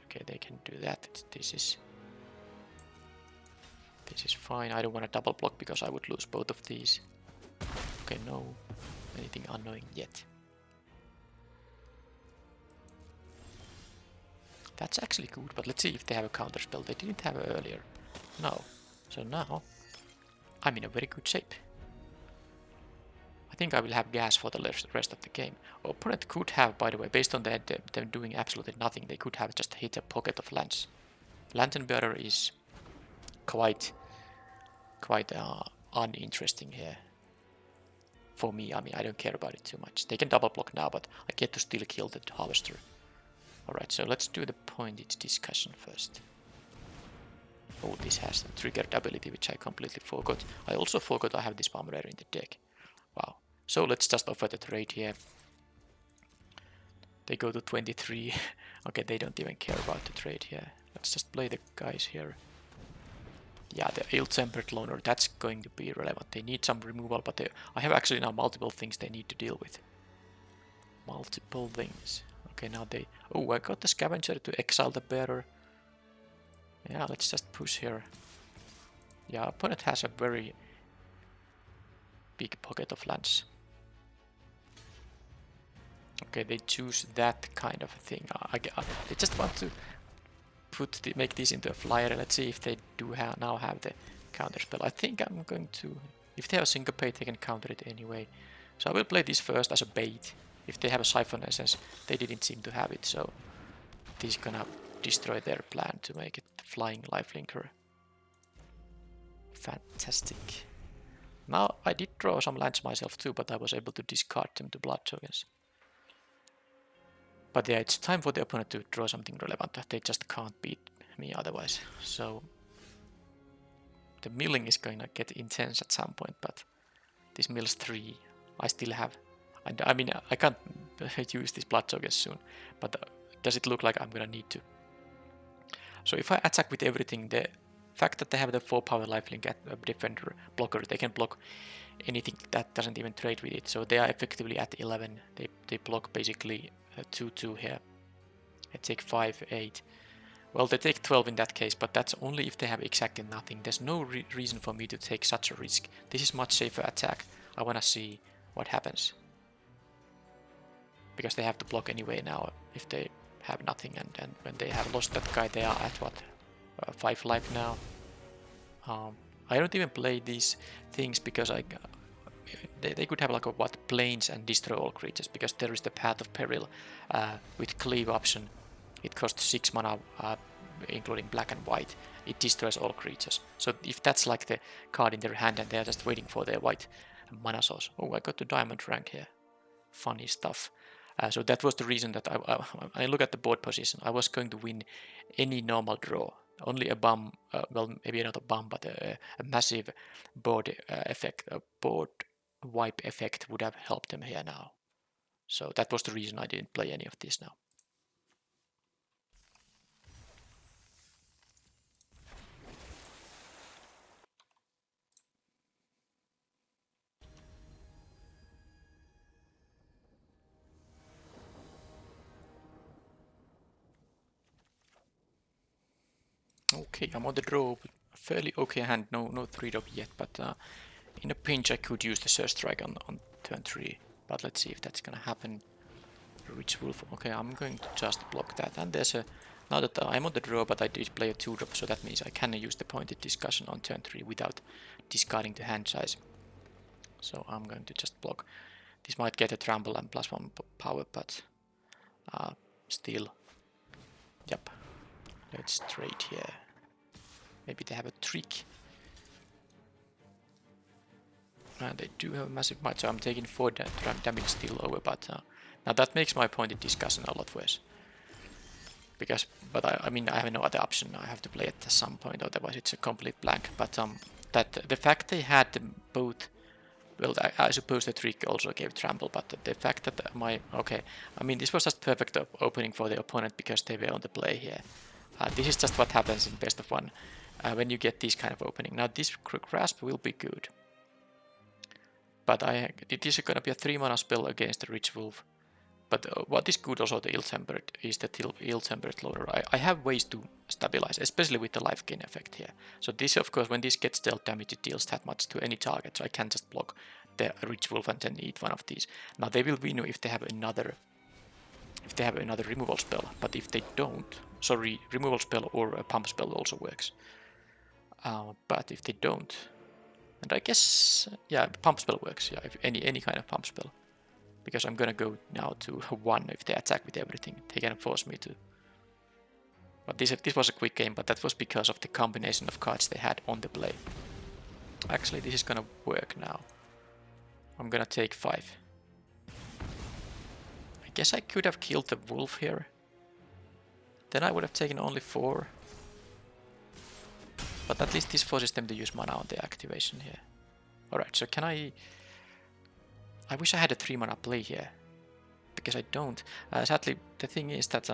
Okay, they can do that. This is fine. I don't want to double block because I would lose both of these. Okay, no anything annoying yet. That's actually good, but let's see if they have a counter spell. They didn't have it earlier. No. So now I'm in a very good shape. I think I will have gas for the rest of the game. Opponent could have, by the way, based on them doing absolutely nothing, they could have just hit a pocket of lands. Lantern Bearer is quite uninteresting here. For me, I mean, I don't care about it too much. They can double block now, but I get to still kill the Harvester. Alright, so let's do the pointed discussion first. Oh, this has the triggered ability, which I completely forgot. I also forgot I have this Bomber in the deck. Wow. So let's just offer the trade here. They go to 23. Okay, they don't even care about the trade here. Let's just play the guys here. Yeah, the ill-tempered loner, that's going to be relevant. They need some removal, but I have actually now multiple things they need to deal with. Multiple things. Okay, now they... Oh, I got the scavenger to exile the bearer. Yeah, let's just push here. Yeah, opponent has a very big pocket of lands. Okay, they choose that kind of thing. They just want to make this into a flyer. Let's see if they do now have the counter spell. I think I'm going to... If they have a syncopate, they can counter it anyway. So I will play this first as a bait. If they have a Siphon Essence, they didn't seem to have it, so this is gonna destroy their plan to make it flying lifelinker. Fantastic. Now I did draw some lands myself too, but I was able to discard them to blood tokens. But yeah, it's time for the opponent to draw something relevant. They just can't beat me otherwise. So the milling is going to get intense at some point, but this mills 3 I still have. And I mean, I can't use these blood tokens soon, but does it look like I'm gonna need to? So if I attack with everything, the fact that they have the 4 power lifelink at defender blocker, they can block anything that doesn't even trade with it. So they are effectively at 11. They block basically 2-2 here. I take 5, 8. Well, they take 12 in that case, but that's only if they have exactly nothing. There's no reason for me to take such a risk. This is much safer attack. I wanna see what happens. Because they have to block anyway now if they have nothing, and when they have lost that guy, they are at what, 5 life now. I don't even play these things because they could have like a what, planes and destroy all creatures, because there is the Path of Peril with cleave option. It costs 6 mana, including black and white. It destroys all creatures. So if that's like the card in their hand and they are just waiting for their white mana source. Oh, I got the diamond rank here. Funny stuff. So that was the reason that I look at the board position. I was going to win any normal draw. Only a bum, well, maybe not a bum, but a massive board effect, a board wipe effect would have helped them here now. So that was the reason I didn't play any of this now. Okay, I'm on the draw. Fairly okay hand, no 3-drop yet, but in a pinch I could use the Surge Strike on turn 3. But let's see if that's gonna happen. Rich Wolf, okay, I'm going to just block that. And there's a... Now that I'm on the draw, but I did play a 2-drop, so that means I can use the Pointed Discussion on turn 3 without discarding the hand size. So I'm going to just block. This might get a trample and +1 power, but still. Yep. Let's trade here. Maybe they have a trick. And they do have a massive might, so I'm taking 4 damage still over, but now that makes my Pointed Discussion a lot worse. Because, but I mean, I have no other option. I have to play it at some point, otherwise it's a complete blank. But that the fact they had both, well, I suppose the trick also gave trample, but the fact that okay, I mean, this was just perfect opening for the opponent because they were on the play here. This is just what happens in best of 1 when you get this kind of opening. Now this grasp will be good, but it is going to be a 3 mana spell against the Rich Wolf. But what is good also the ill-tempered is the ill-tempered loader. I have ways to stabilize, especially with the life gain effect here. So this, of course, when this gets dealt damage, it deals that much to any target. So I can just block the Rich Wolf and then eat one of these. Now they will win if they have another removal spell. But if they don't, sorry, removal spell or a pump spell also works. But if they don't, and I guess yeah, pump spell works. Yeah, if any kind of pump spell. Because I'm gonna go now to 1 if they attack with everything. They can force me to. But this was a quick game, but that was because of the combination of cards they had on the play. Actually, this is gonna work now. I'm gonna take 5. I guess I could have killed the wolf here. Then I would have taken only 4. But at least this forces them to use mana on the activation here. Alright, so can I wish I had a 3 mana play here, because I don't. Sadly, the thing is that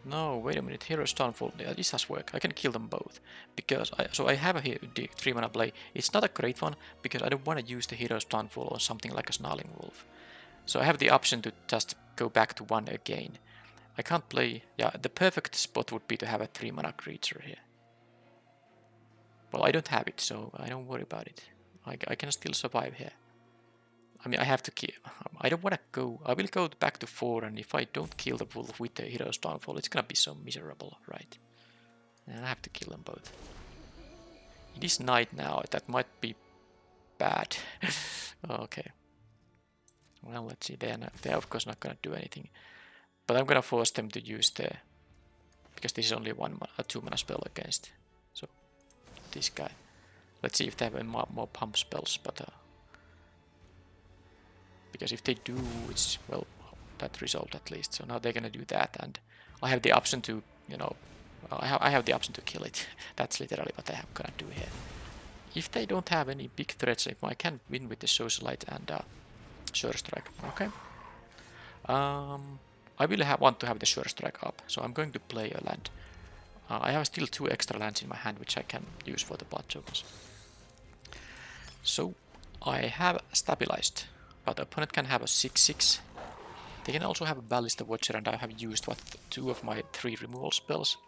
No, wait a minute. Hero's Downfall. Yeah, this has work. I can kill them both because I have a 3-mana play. It's not a great one because I don't want to use the Hero's Downfall on something like a Snarling Wolf. So I have the option to just go back to 1 again. I can't play. Yeah, the perfect spot would be to have a 3-mana creature here. Well, I don't have it, so I don't worry about it. I can still survive here. I mean, I have to kill. I don't want to go. I will go back to 4, and if I don't kill the wolf with the Hero's Downfall, it's gonna be so miserable, right? And I have to kill them both. It is night now. That might be bad. Okay. Well, let's see. They're of course not gonna do anything, but I'm gonna force them to use the because this is only a 2-mana spell against. So this guy. Let's see if they have more pump spells, but because if they do, it's, well, that result at least. So now they're gonna do that, and I have the option to, you know, I have the option to kill it. That's literally what I'm gonna do here. If they don't have any big threats, I can win with the Socialite and Sure Strike. Okay. I will want to have the Sure Strike up, so I'm going to play a land. I have still 2 extra lands in my hand, which I can use for the blood tokens. So I have stabilized, but the opponent can have a 6/6. They can also have a Ballista Watcher, and I have used 2 of my 3 removal spells.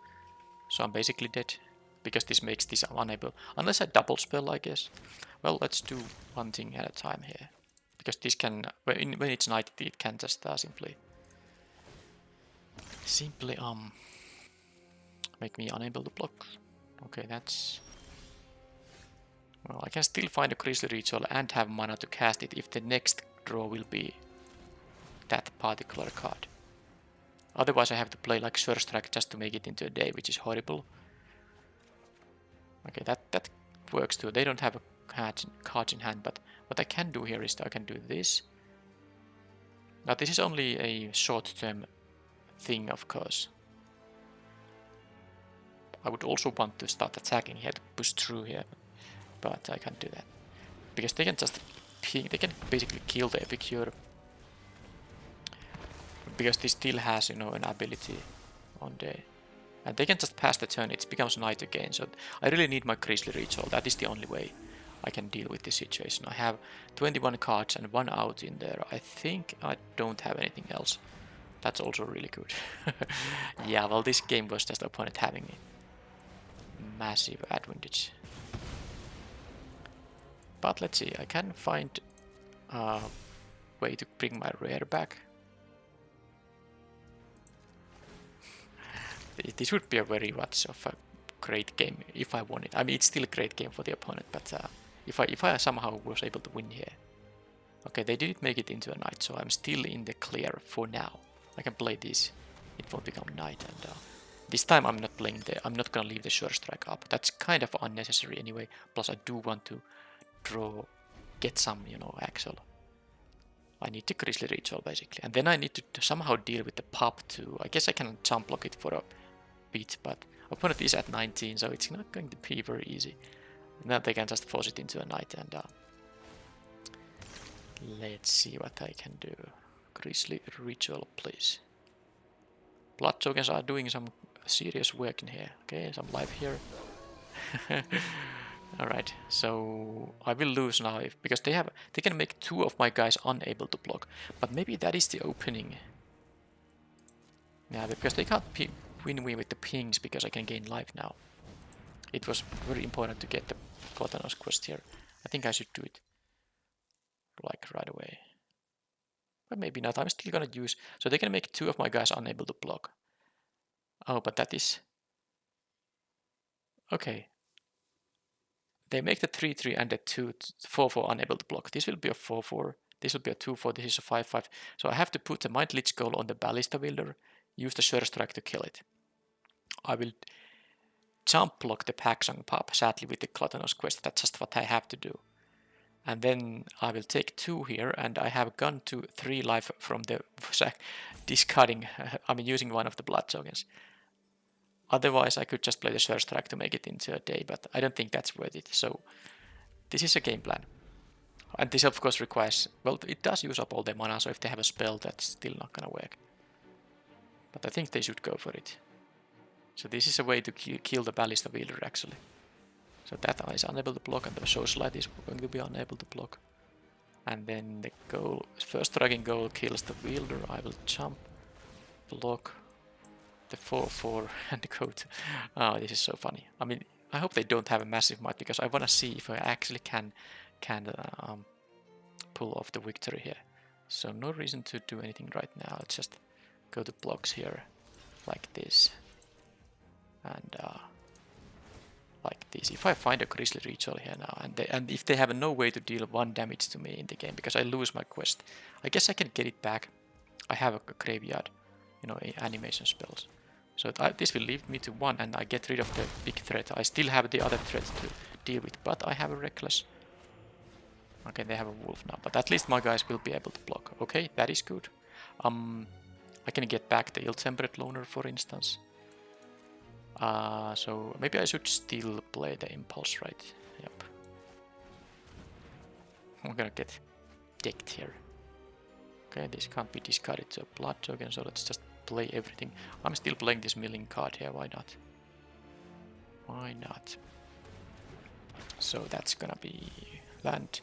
So I'm basically dead, because this makes this unable, unless I double spell, I guess. Well, let's do one thing at a time here, because this can, when it's night, it can just simply make me unable to block. Okay, that's... Well, I can still find a Grisly Ritual and have mana to cast it if the next draw will be that particular card. Otherwise I have to play like Sure Strike just to make it into a day, which is horrible. Okay, that works too. They don't have a card in hand, but what I can do here is I can do this. Now this is only a short-term thing, of course. I would also want to start attacking here to push through here, but I can't do that. Because they can just ping, they can basically kill the Epicure. Because this still has, you know, an ability on day. And they can just pass the turn, it becomes night again, so I really need my Grisly Ritual. That is the only way I can deal with this situation. I have 21 cards and 1 out in there. I think I don't have anything else. That's also really good. Yeah, well, this game was just the opponent having a massive advantage. But let's see, I can find a way to bring my rare back. This would be a very much of a great game if I won it. I mean, it's still a great game for the opponent, but if I somehow was able to win here. Okay, they didn't make it into a night, so I'm still in the clear for now. I can play this, it won't become night, and this time I'm not playing I'm not gonna leave the Sure Strike up. That's kind of unnecessary anyway, plus I do want to get some, you know, actual. I need the Grisly Ritual basically, and then I need to somehow deal with the pop too. I guess I can jump block it for a bit, but opponent is at 19, so it's not going to be very easy. Now they can just force it into a night, and let's see what I can do. Grisly Ritual, please. Blood tokens are doing some serious work in here. Okay, some life here. Alright, so I will lose now because they can make 2 of my guys unable to block. But maybe that is the opening. Yeah, because they can't win me with the pings because I can gain life now. It was very important to get the Gluttonous quest here. I think I should do it like right away. But maybe not. I'm still gonna use... So they can make 2 of my guys unable to block. Oh, but that is... Okay. They make the 3/3 and the 4/4 unable to block. This will be a 4/4. This will be a 2/4. This is a 5/5. So I have to put the Mind Lich Skull on the Ballista Wielder. Use the Sure Strike to kill it. I will jump block the Paxang Pop, sadly, with the Gluttonous quest. That's just what I have to do. And then I will take 2 here, and I have gone to 3 life from the discarding. I mean, using one of the blood tokens. Otherwise, I could just play the Sure Strike to make it into a day, but I don't think that's worth it. So this is a game plan. And this of course requires, well, it does use up all their mana, so if they have a spell, that's still not gonna work. But I think they should go for it. So this is a way to kill the Ballista Wielder actually. So that is unable to block and the Socialite is going to be unable to block. And then the goal, first striking goal kills the Wielder. I will jump, block the 4-4 and go to... Oh, this is so funny. I mean, I hope they don't have a massive might because I want to see if I actually can pull off the victory here. So no reason to do anything right now. Let's just go to blocks here like this. And like this. If I find a Grizzly Ritual here now, and if they have no way to deal 1 damage to me in the game because I lose my quest, I guess I can get it back. I have a graveyard, you know, animation spells. So this will leave me to 1 and I get rid of the big threat. I still have the other threat to deal with, but I have a Reckless. Okay, they have a Wolf now, but at least my guys will be able to block. Okay, that is good. I can get back the Ill-Tempered Loner, for instance. So maybe I should still play the Impulse, right? Yep. I'm gonna get decked here. Okay, this can't be discarded to a Blood Token, so let's just play everything. I'm still playing this milling card here, why not? Why not? So that's gonna be land.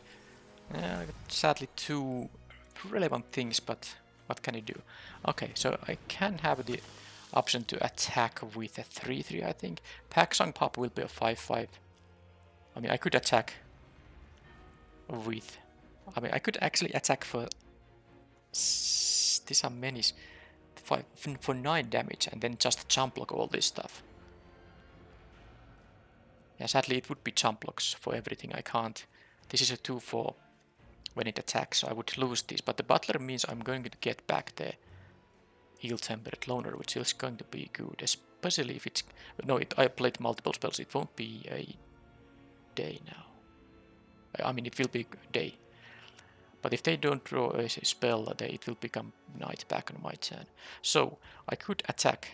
Sadly 2 relevant things, but what can you do? Okay, so I can have the option to attack with a 3-3, I think. Paksang Pop will be a 5-5. I mean, I could attack with... I mean, I could actually attack for... These are many... For 9 damage and then just jump block all this stuff. Yeah, sadly it would be jump blocks for everything. I can't... This is a 2-4 when it attacks, so I would lose this. But the Butler means I'm going to get back the Ill-Tempered Loner, which is going to be good, especially if it's... No, I played multiple spells, it won't be a day now. I mean, it will be day. But if they don't draw a spell, it will become night back on my turn. So, I could attack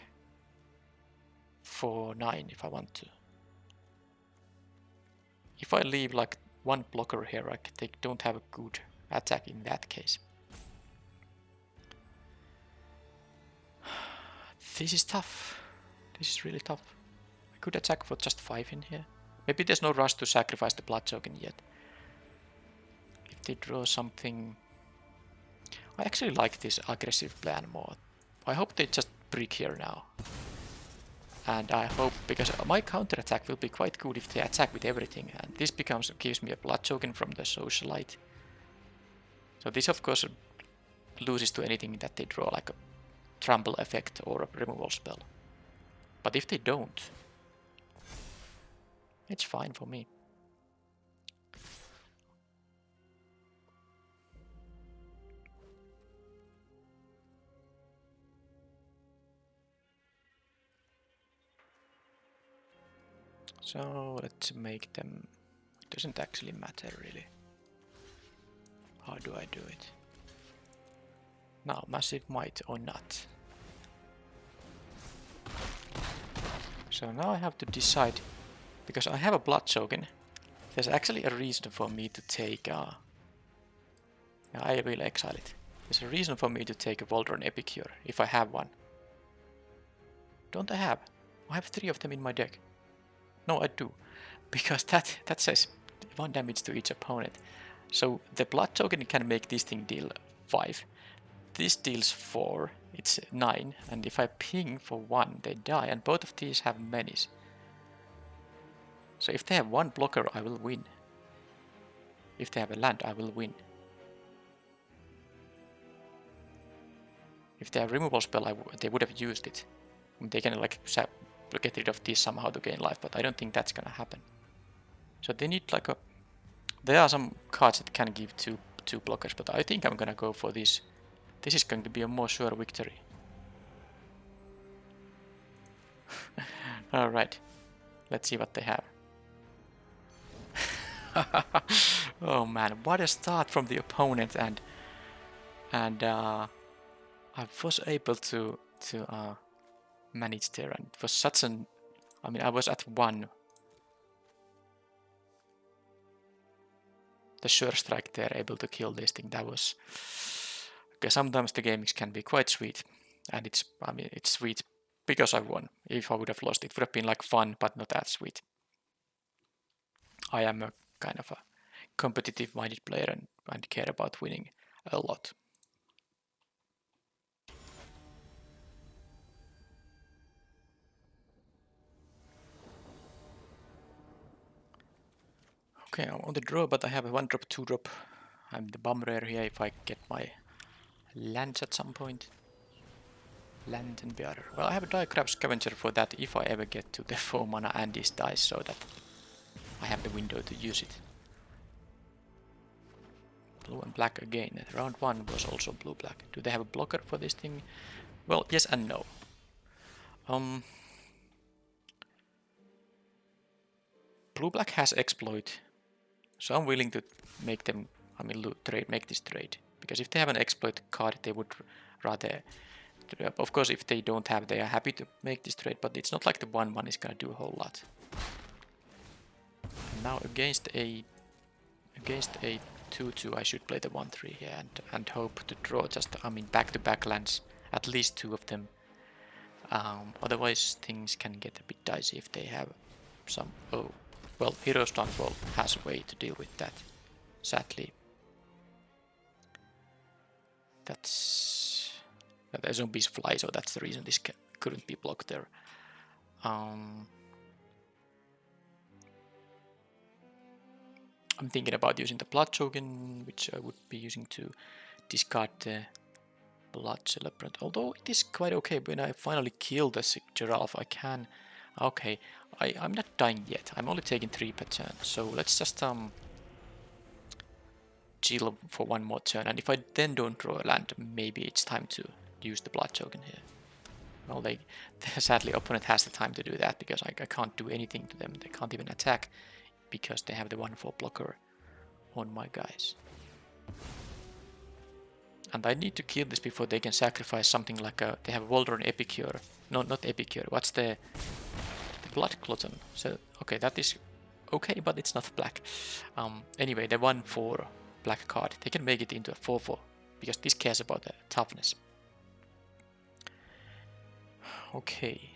for 9 if I want to. If I leave like 1 blocker here, they don't have a good attack in that case. This is tough. This is really tough. I could attack for just 5 in here. Maybe there's no rush to sacrifice the Blood Token yet. If they draw something... I actually like this aggressive plan more. I hope they just brick here now. And I hope, because my counter attack will be quite good if they attack with everything. And this gives me a Blood Token from the Socialite. So this of course loses to anything that they draw, like a trample effect or a removal spell. But if they don't, it's fine for me. So let's make them... It doesn't actually matter really. How do I do it? Now, massive might or not. So now I have to decide, because I have a Blood Token. There's actually a reason for me to take... I will exile it. There's a reason for me to take a Voldron Epicure, if I have one. Don't I have? I have 3 of them in my deck. No, I do. Because that says 1 damage to each opponent. So the Blood Token can make this thing deal 5. This deals 4, it's 9, and if I ping for 1, they die, and both of these have menace. So if they have 1 blocker, I will win. If they have a land, I will win. If they have removal spell, they would have used it. They can like get rid of these somehow to gain life, but I don't think that's gonna happen. So they need like a... There are some cards that can give two blockers, but I think I'm gonna go for this. This is going to be a more sure victory. Alright, let's see what they have. Oh man, what a start from the opponent, and I was able to manage there, and it was such an... I mean, I was at 1. The sure strike there, able to kill this thing, that was... Okay, sometimes the gamings can be quite sweet. And it's, I mean, it's sweet because I won. If I would have lost, it would have been like fun, but not as sweet. I am a kind of a competitive-minded player and care about winning a lot. Okay, I'm on the draw, but I have a 1-drop, 2-drop. I'm the bum rare here if I get my lands at some point. Land and bearer. Well, I have a die crab scavenger for that if I ever get to the 4 mana and this dies, so that I have the window to use it. Blue and black again. Round 1 was also blue-black. Do they have a blocker for this thing? Well, yes and no. Blue-black has exploit, so I'm willing to make them, make this trade. Because if they have an exploit card, they would rather... Of course, if they don't have, they are happy to make this trade, but it's not like the 1-1 is gonna do a whole lot. And now against a 2-2, I should play the 1-3 here and hope to draw just, back-to-back lands, at least 2 of them. Otherwise, things can get a bit dicey if they have some... Oh, well, Hero's Downfall has a way to deal with that, sadly. That's... The zombies fly, so that's the reason this couldn't be blocked there. I'm thinking about using the Blood Token, which I would be using to discard the Blood Celebrant. Although it is quite okay when I finally kill the giraffe, I can... Okay, I'm not dying yet. I'm only taking 3 per turn, so let's just chill for 1 more turn. And if I then don't draw a land, maybe it's time to use the Blood Token here. Well, sadly, opponent has the time to do that because I can't do anything to them. They can't even attack because they have the 1-4 blocker on my guys. And I need to kill this before they can sacrifice something like a... They have Waldron Epicure. No, not Epicure. What's the Blood Glutton? So, okay, that is okay, but it's not black. Anyway, the 1-4 black card, they can make it into a 4-4 because this cares about the toughness. Okay.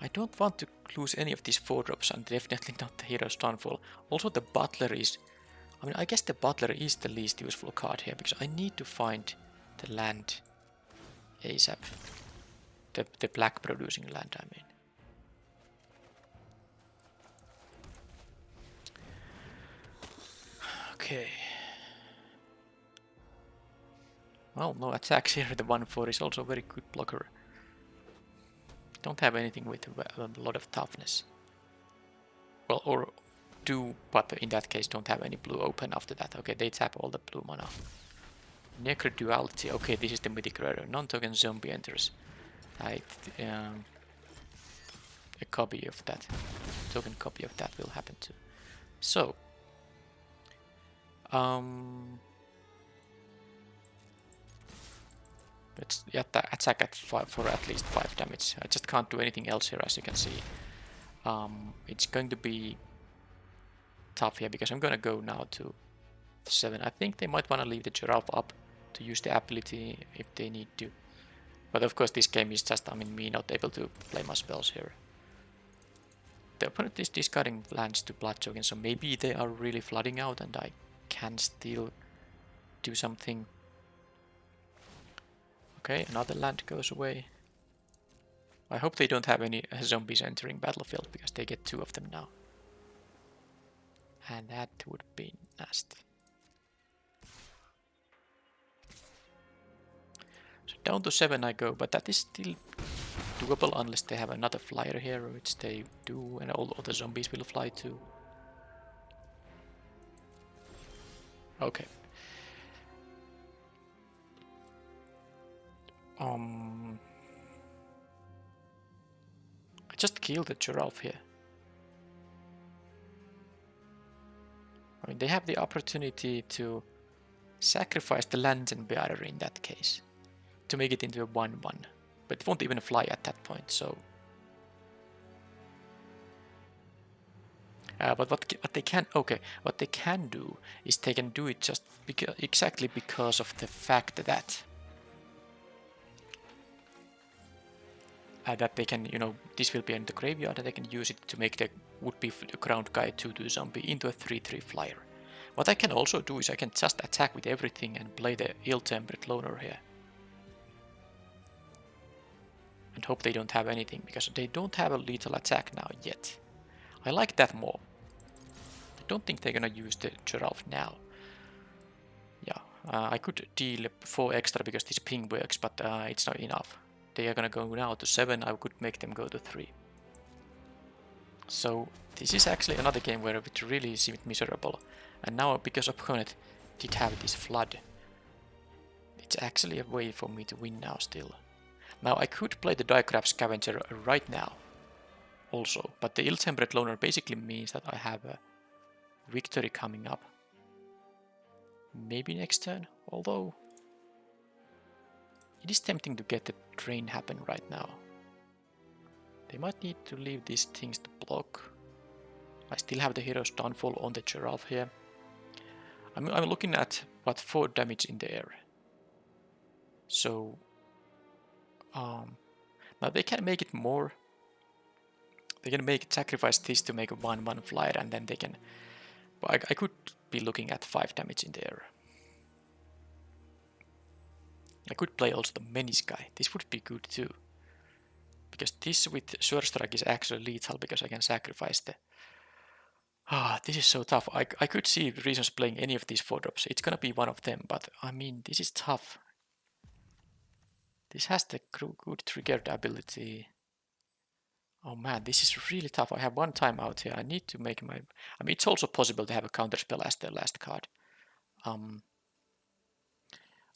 I don't want to lose any of these 4-drops, and definitely not the Hero's Downfall. Also, the Butler is... I guess the Butler is the least useful card here, because I need to find the land ASAP. The black producing land, I mean. Okay. Well, no attacks here. The 1-4 is also a very good blocker. Don't have anything with a lot of toughness. Well, or do, but in that case don't have any blue open after that. Okay, they tap all the blue mana. Necro Duality. Okay, this is the mythic rare. Non-token zombie enters. A copy of that. Token copy of that will happen too. So, let's attack at 5 for at least 5 damage. I just can't do anything else here, as you can see. It's going to be tough here because I'm gonna go now to 7. I think they might want to leave the giraffe up to use the ability if they need to. But of course this game is just, me not able to play my spells here. The opponent is discarding lands to Blood Token, so maybe they are really flooding out and I can still do something. Okay, another land goes away. I hope they don't have any zombies entering battlefield because they get 2 of them now. And that would be nasty. So down to 7 I go, but that is still doable unless they have another flyer here, which they do, and all the zombies will fly too. Okay. I just killed the giraffe here. They have the opportunity to sacrifice the Lantern Bearer in that case, to make it into a 1-1. But it won't even fly at that point, so... But what they can do is they can do it just exactly because of the fact that that they can, this will be in the graveyard, and they can use it to make the would-be ground guy 2/2 zombie into a 3/3 flyer. What I can also do is I can just attack with everything and play the ill-tempered loner here. And hope they don't have anything, because they don't have a lethal attack now yet. I like that more. I don't think they're gonna use the giraffe now. Yeah, I could deal 4 extra because this ping works, but it's not enough. They are gonna go now to 7, I could make them go to 3. So this is actually another game where it really seemed miserable. And now, because opponent did have this flood, it's actually a way for me to win now still. Now I could play the Diecraft Scavenger right now also, but the ill-tempered loner basically means that I have a victory coming up. Maybe next turn, although it is tempting to get the drain happen right now. They might need to leave these things to block. I still have the Hero's Downfall on the giraffe here. I'm looking at what 4 damage in the air. So now they can make it more. They can sacrifice this to make a 1/1 flyer, and then they can. I could be looking at 5 damage in the air. I could play also the Menace guy. This would be good too. Because this with Sure Strike is actually lethal because I can sacrifice the... this is so tough. I could see reasons playing any of these 4 drops. It's gonna be one of them, but I mean, this is tough. This has the good triggered ability. Oh man, this is really tough. I have 1 timeout here. I need to make my... I mean, it's also possible to have a counterspell as the last card.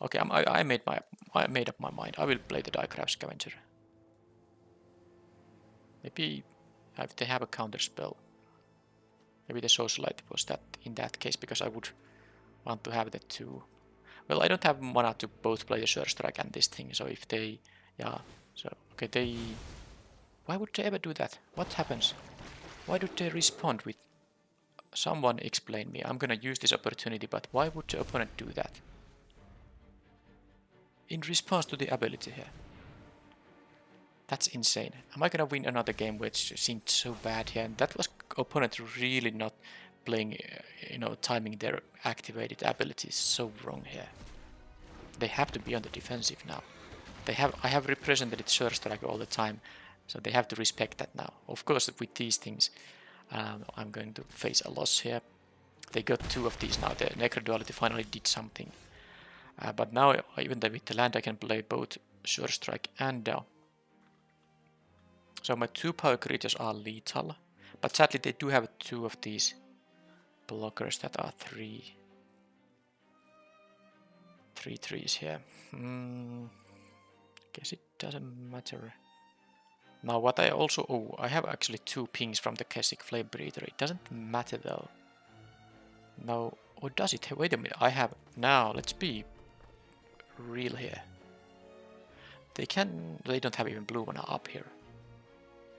Okay, I made up my mind. I will play the Diecraft Scavenger. Maybe if they have a counterspell. Maybe the Socialite was that in that case, because I would want to have the 2. Well, I don't have mana to both play the Sure Strike and this thing, so if they... Yeah, so... Okay, they... Why would they ever do that? What happens? Why do they respond with... Someone explain me. I'm gonna use this opportunity, but why would the opponent do that? In response to the ability here. That's insane. Am I gonna win another game which seemed so bad here? And that was opponent really not playing, timing their activated abilities so wrong here. They have to be on the defensive now. I have represented Sure Strike all the time, so they have to respect that now. Of course, with these things, I'm going to face a loss here. They got 2 of these now. The Necro Duality finally did something. But now, even with the land, I can play both Sure Strike and... So my 2 power creatures are lethal. But sadly, they do have 2 of these blockers that are 3/3s here. Guess it doesn't matter. Now what I also... Oh, I have actually 2 pings from the Keswick Flame Breather. It doesn't matter though. No, or does it? Wait a minute, I have... Now, let's be real here. They don't have even blue mana up here.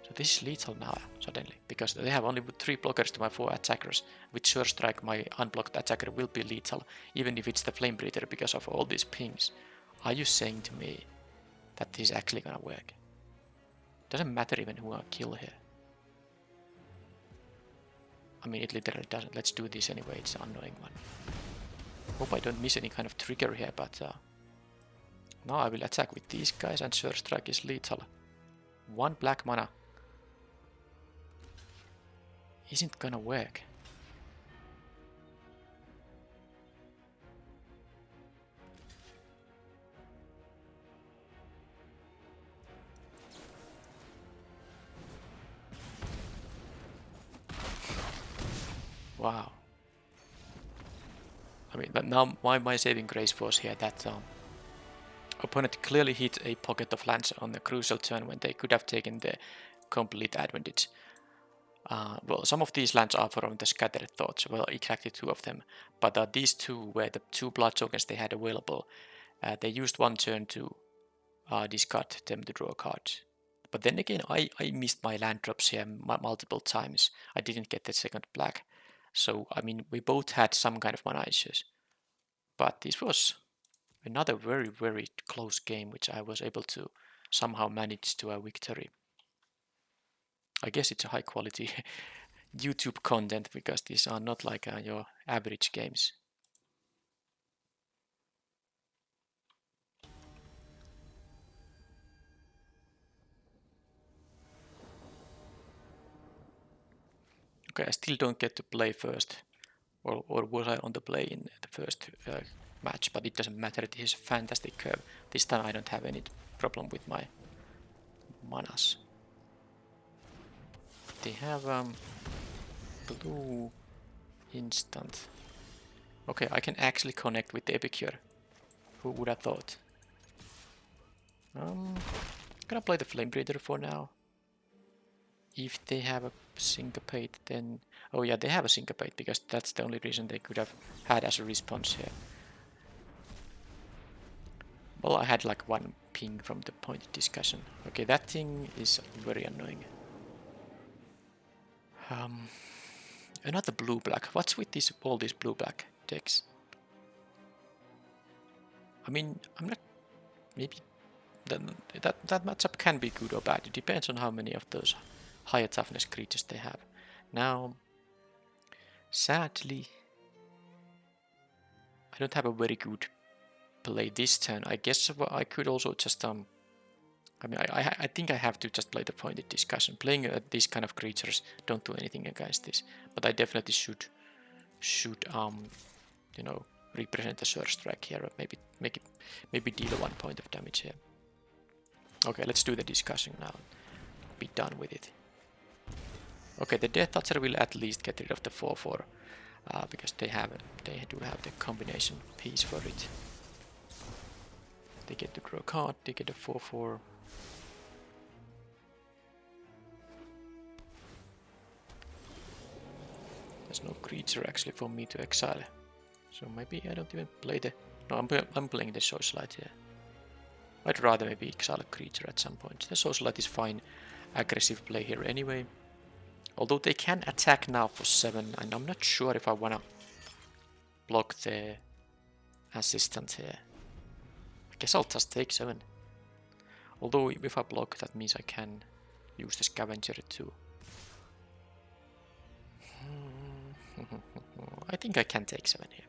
So this is lethal now, suddenly, because they have only 3 blockers to my 4 attackers. With Sure Strike, my unblocked attacker will be lethal, even if it's the Flame Breather because of all these pings. Are you saying to me that this is actually gonna work? Doesn't matter even who I kill here. I mean, it literally doesn't. Let's do this anyway, it's an annoying one. Hope I don't miss any kind of trigger here, but now I will attack with these guys, and Sure Strike is lethal. 1 black mana isn't gonna work. Wow. I mean, but now my saving grace was here that opponent clearly hit a pocket of lands on a crucial turn when they could have taken the complete advantage. Well, some of these lands are from the Scattered Thoughts, well, exactly 2 of them, but these 2 were the 2 blood tokens they had available. They used 1 turn to discard them to draw cards. But then again, I missed my land drops here multiple times. I didn't get the second black. So, I mean, we both had some kind of mana issues. But this was another very, very close game, which I was able to somehow manage to a victory. I guess it's a high quality YouTube content because these are not like your average games. Okay, I still don't get to play first. Or was I on the play in the first match? But it doesn't matter, this is a fantastic curve. This time I don't have any problem with my manas. They have blue instant. Okay, I can actually connect with the Epicure. Who would have thought? I'm gonna play the Flame Breather for now. If they have a Syncopate, then... Oh yeah, they have a Syncopate, because that's the only reason they could have had as a response here. Well, I had like one ping from the point discussion. Okay, that thing is very annoying. Another blue-black. What's with all these blue-black decks? I mean, I'm not... Maybe that matchup can be good or bad. It depends on how many of those higher toughness creatures they have. Now, sadly, I don't have a very good play this turn. I guess I could also just I mean, I think I have to just play the pointed discussion. Playing these kind of creatures don't do anything against this, but I definitely should you know, represent the Surge Strike here, or maybe deal 1 point of damage here. Okay, let's do the discussion now. Be done with it. Okay, the Death Toucher will at least get rid of the 4/4 because they do have the combination piece for it. They get to draw a card, they get a 4/4. There's no creature actually for me to exile, so maybe I don't even play the... No, I'm playing the Socialite here. I'd rather maybe exile a creature at some point. The Socialite is fine, aggressive play here anyway. Although they can attack now for 7, and I'm not sure if I wanna block the assistant here. I guess I'll just take 7. Although if I block, that means I can use the Scavenger too. I think I can take 7 here.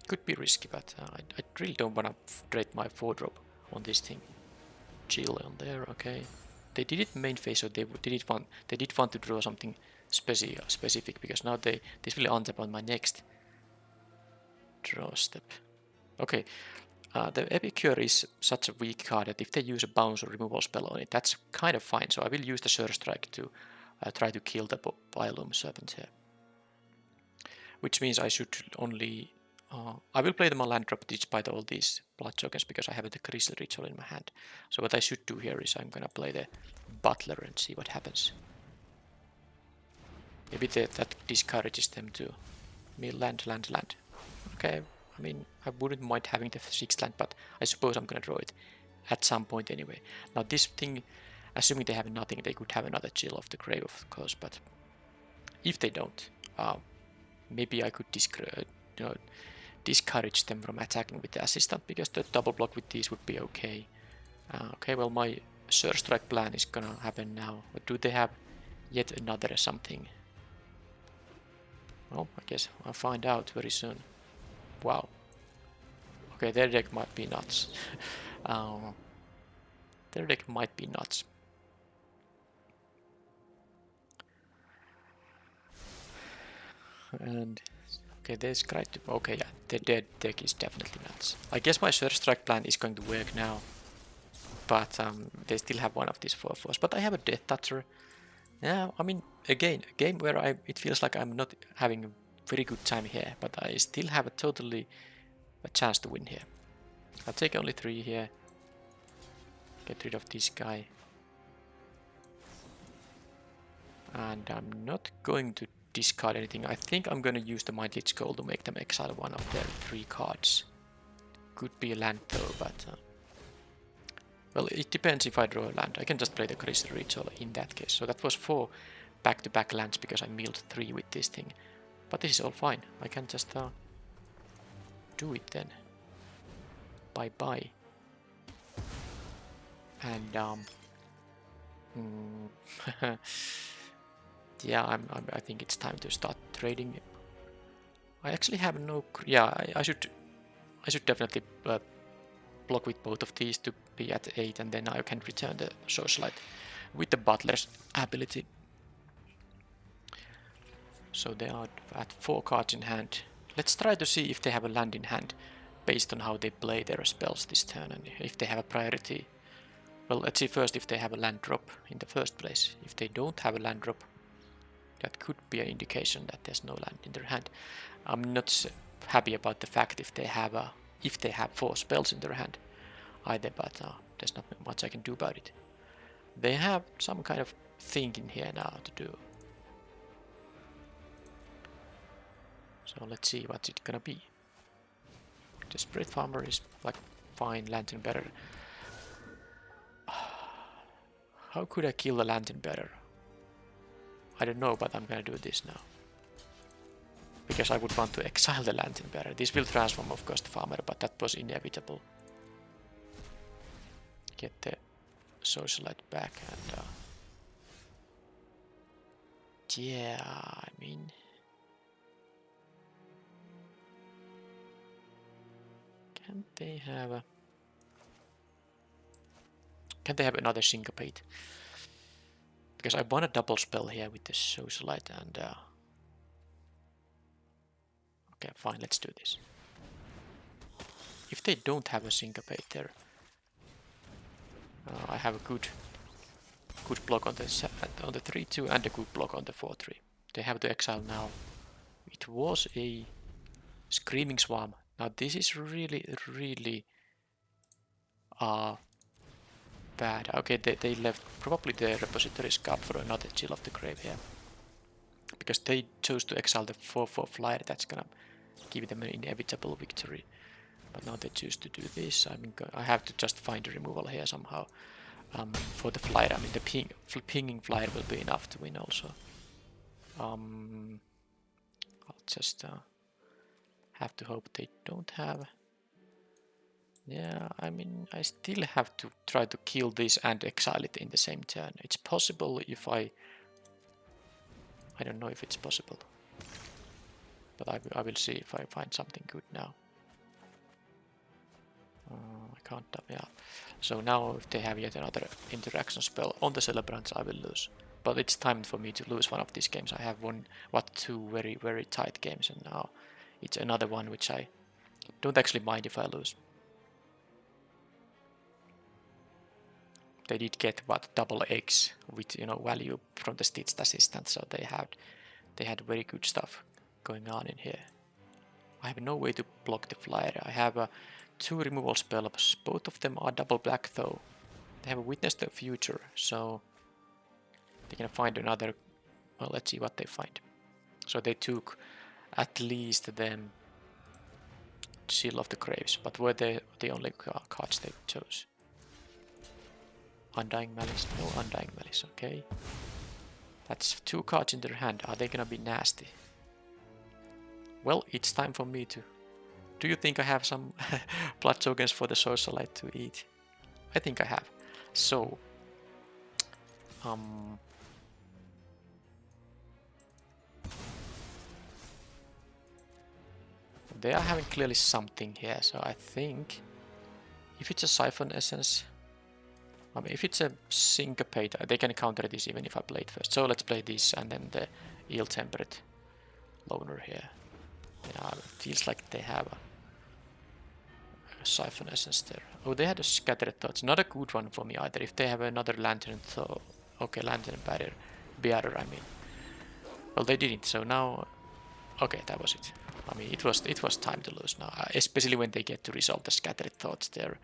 Could be risky, but I really don't wanna trade my 4-drop on this thing. Chill on there, okay. They did it main phase, so they did want to draw something specific, because now this will untap on my next draw step. Okay, the Epicure is such a weak card that if they use a bounce or removal spell on it, that's kind of fine. So I will use the Surge Strike to try to kill the Bylum Serpent here. Which means I should only... I will play the land drop despite all these blood tokens because I have the Crystal Ritual in my hand. So what I should do here is I'm gonna play the Butler and see what happens. Maybe that discourages them to me land. Okay, I mean, I wouldn't mind having the 6th land, but I suppose I'm gonna draw it at some point anyway. Now this thing, assuming they have nothing, they could have another Chill of the Grave, of course, but if they don't, maybe I could discourage them from attacking with the assistant, because the double block with these would be okay. Okay, well, my Surge Strike plan is gonna happen now. But do they have yet another something? Well, I guess I'll find out very soon. Wow. Okay, their deck might be nuts. Their deck might be nuts. And okay, there's great. Okay, yeah, the dead deck is definitely nuts. I guess my Surge Strike plan is going to work now, but they still have one of these 4/4s. But I have a Death Toucher. Yeah, I mean, again, a game where it feels like I'm not having a very good time here, but I still have a chance to win here. I'll take only 3 here. Get rid of this guy. And I'm not going to discard anything. I think I'm going to use the Mythics Gold to make them exile one of their 3 cards. Could be a land though, but Well, it depends if I draw a land. I can just play the Crimson Ritual in that case. So that was 4 back-to-back lands because I milled 3 with this thing. But this is all fine. I can just do it then. Bye-bye. And yeah, I think it's time to start trading. I actually have no. Yeah, I should definitely block with both of these to be at 8, and then I can return the Socialite with the Butler's ability. So they are at 4 cards in hand. Let's try to see if they have a land in hand based on how they play their spells this turn and if they have a priority. Well, let's see first if they have a land drop in the first place. If they don't have a land drop, that could be an indication that there's no land in their hand. I'm not happy about the fact if they have 4 spells in their hand either, but there's not much I can do about it. They have some kind of thinking here now to do. So let's see what's it gonna be. The Spirit Farmer is like fine, Lantern Bearer. How could I kill the Lantern Bearer? I don't know, but I'm gonna do this now. Because I would want to exile the Lantern Bearer. This will transform, of course, the Farmer, but that was inevitable. Get the Socialite back and yeah, I mean, can they have another Syncopate? Because I want a double spell here with the Socialite and okay, fine, let's do this. If they don't have a Syncopate there, I have a good block on the 3-2 and a good block on the 4-3. They have to exile now. It was a Screaming Swarm. Now this is really bad. Okay, they left probably the Repository Scarp for another Chill of the Grave here. Because they chose to exile the 4/4 flyer, that's gonna give them an inevitable victory. But now they choose to do this. I mean, I have to just find a removal here somehow. For the flyer, I mean the pinging flyer will be enough to win also. I'll just have to hope they don't have. Yeah, I mean, I still have to try to kill this and exile it in the same turn. It's possible if I don't know if it's possible. But I will see if I find something good now. I can't, yeah. So now if they have yet another interaction spell on the Celebrants, I will lose. But it's time for me to lose one of these games. I have won, two very tight games, and now it's another one which I don't actually mind if I lose. They did get double X with value from the Stitched Assistant, so they had very good stuff going on in here. I have no way to block the flyer. I have 2 removal spells. Both of them are double black though. They have a Witness the Future, so they're gonna find another. Well, let's see what they find. So they took at least them Seal of the Graves, but were they the only cards they chose? Undying Malice, no Undying Malice, okay. That's 2 cards in their hand. Are they gonna be nasty? Well, it's time for me to. Do you think I have some blood tokens for the Socialite to eat? I think I have. So, they are having clearly something here. So I think if it's a Siphon Essence, I mean, if it's a Syncopate, they can counter this even if I play it first. So let's play this and then the Ill-Tempered Loner here. Yeah, it feels like they have a Siphon Essence there. Oh, they had a Scattered Thoughts. Not a good one for me either. If they have another Lantern Thought, okay, Lantern Bearer, I mean. Well, they didn't. So now, okay, that was it. I mean, it was time to lose now, especially when they get to resolve the Scattered Thoughts there.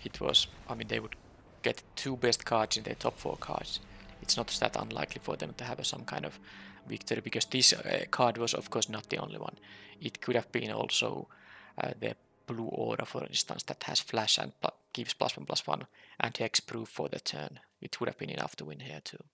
It was. I mean, they would get 2 best cards in their top 4 cards. It's not that unlikely for them to have some kind of victory, because this card was of course not the only one. It could have been also the Blue Aura, for instance, that has flash and gives +1/+1 and hexproof for the turn. It would have been enough to win here too.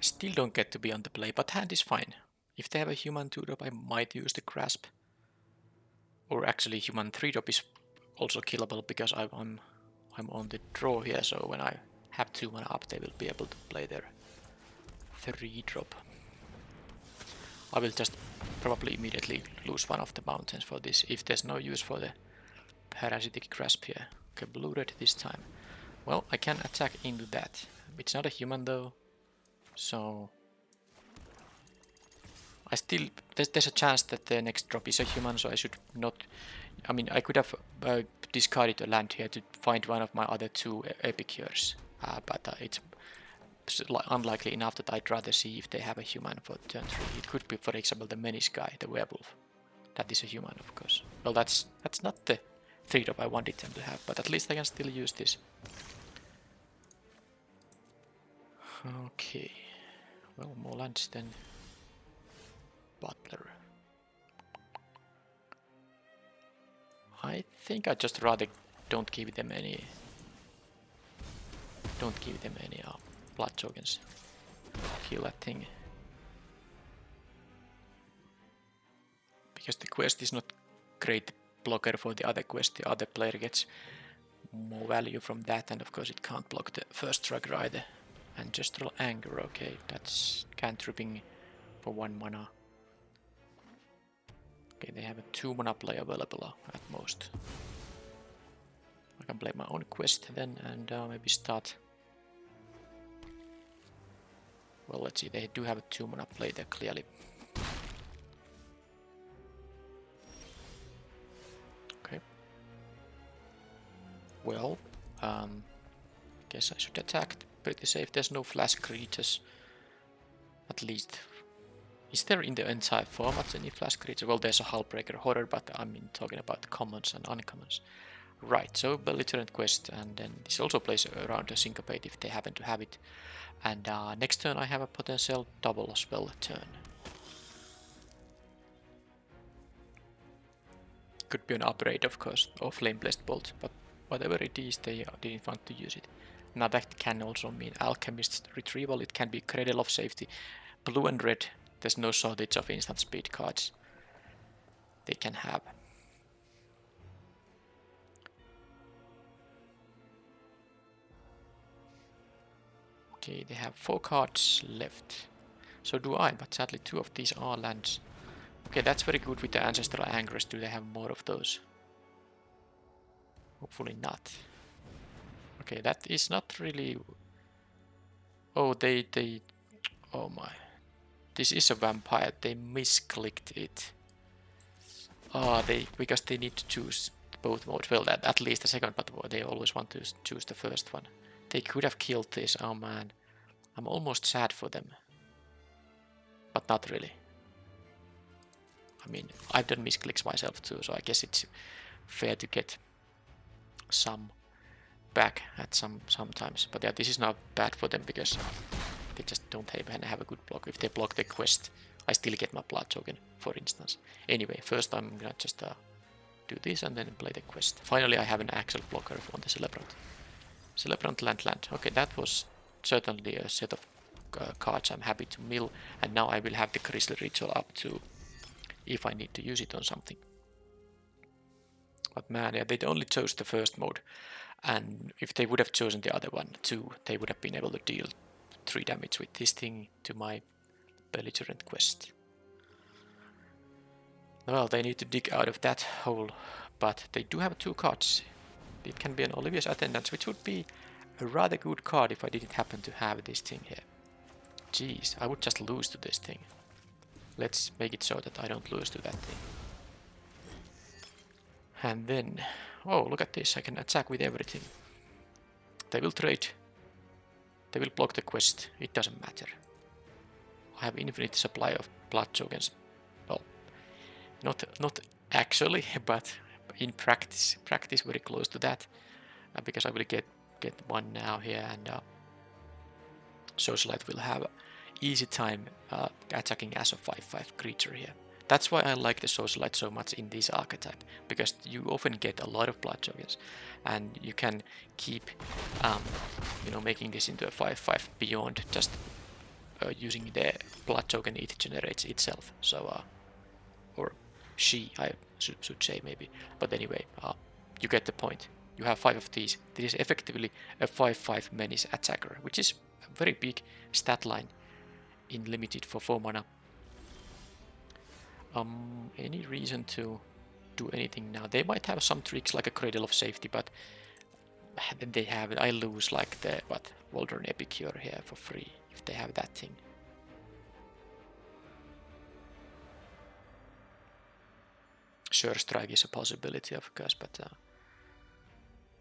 Still don't get to be on the play, but hand is fine. If they have a human 2-drop, I might use the grasp. Or actually, human 3-drop is also killable because I'm on the draw here, so when I have 2 mana up, they will be able to play their 3-drop. I will just probably immediately lose one of the mountains for this, if there's no use for the parasitic grasp here. Okay, blue-red this time. Well, I can attack into that. It's not a human though, so I still there's a chance that the next drop is a human, so I should not. I mean, I could have discarded a land here to find one of my other 2 epicures, but it's unlikely enough that I'd rather see if they have a human for turn 3. It could be, for example, the Menace guy, the werewolf. That is a human, of course. Well, that's not the 3-drop I wanted them to have, but at least I can still use this. Okay. Well, more lands than Butler. I think I'd just rather don't give them any blood tokens. Kill that thing. Because the quest is not great blocker for the other quest. The other player gets more value from that, and of course it can't block the first trigger either. Ancestral Anger, okay, that's cantripping for 1 mana. Okay, they have a 2 mana play available at most. I can play my own quest then and maybe start. Well, let's see, they do have a 2 mana play there clearly. Okay. Well, guess I should attack. Pretty safe. There's no flash creatures. At least. Is there in the entire format any flash creature? Well, there's a Hullbreaker Horror, but I'm talking about commons and uncommons. Right, so Belligerent Quest, and then this also plays around a Syncopate if they happen to have it. And next turn I have a potential double spell turn. Could be an upgrade, of course, or Flame Blessed Bolt, but whatever it is, they didn't want to use it. Now that can also mean Alchemist's Retrieval, it can be Cradle of Safety. Blue and red, there's no shortage of instant speed cards they can have. Okay, they have 4 cards left. So do I, but sadly 2 of these are lands. Okay, that's very good with the Ancestral Angress. Do they have more of those? Hopefully not. Okay, that is not really... Oh, oh my. This is a vampire. They misclicked it. Oh, because they need to choose both modes. Well, at least the second, but they always want to choose the first one. They could have killed this. Oh man. I'm almost sad for them. But not really. I mean, I've done misclicks myself too, so I guess it's fair to get some back at sometimes. But yeah, this is not bad for them because they just don't have a good block. If they block the quest, I still get my blood token, for instance. Anyway, first I'm gonna just do this and then play the quest. Finally, I have an actual blocker on the Celebrant. Celebrant land. Okay, that was certainly a set of cards I'm happy to mill, and now I will have the Grisly Ritual up to if I need to use it on something. But man, yeah, they only chose the first mode, and if they would have chosen the other one too, they would have been able to deal 3 damage with this thing to my Belligerent Quest. Well, they need to dig out of that hole, but they do have 2 cards. It can be an Olivia's Attendance, which would be a rather good card if I didn't happen to have this thing here. Jeez, I would just lose to this thing. Let's make it so that I don't lose to that thing. And then, oh, look at this, I can attack with everything. They will trade. They will block the quest, it doesn't matter. I have infinite supply of blood tokens. Well, not actually, but in practice very close to that. Because I will get get one now here, and Socialite will have easy time attacking as a 5/5 creature here. That's why I like the Socialite so much in this archetype, because you often get a lot of blood tokens, and you can keep, making this into a 5/5 beyond just using the blood token it generates itself. So, or she, I should say maybe. But anyway, you get the point. You have 5 of these. This is effectively a 5/5 menace attacker, which is a very big stat line in limited for 4 mana. Any reason to do anything now? They might have some tricks like a Cradle of Safety, but then they have it. I lose like the Waldron Epicure here for free if they have that thing. Sure, Strike is a possibility, of course, but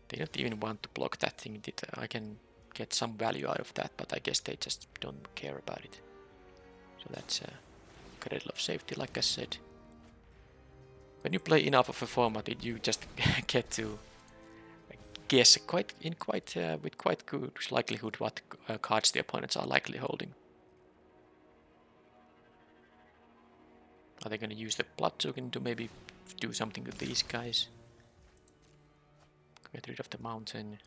they don't even want to block that thing. I can get some value out of that, but I guess they just don't care about it. So that's a Cradle of Safety, like I said. When you play enough of a format, you just get to guess with quite good likelihood what cards the opponents are likely holding. Are they going to use the blood token to maybe do something with these guys? Get rid of the mountain,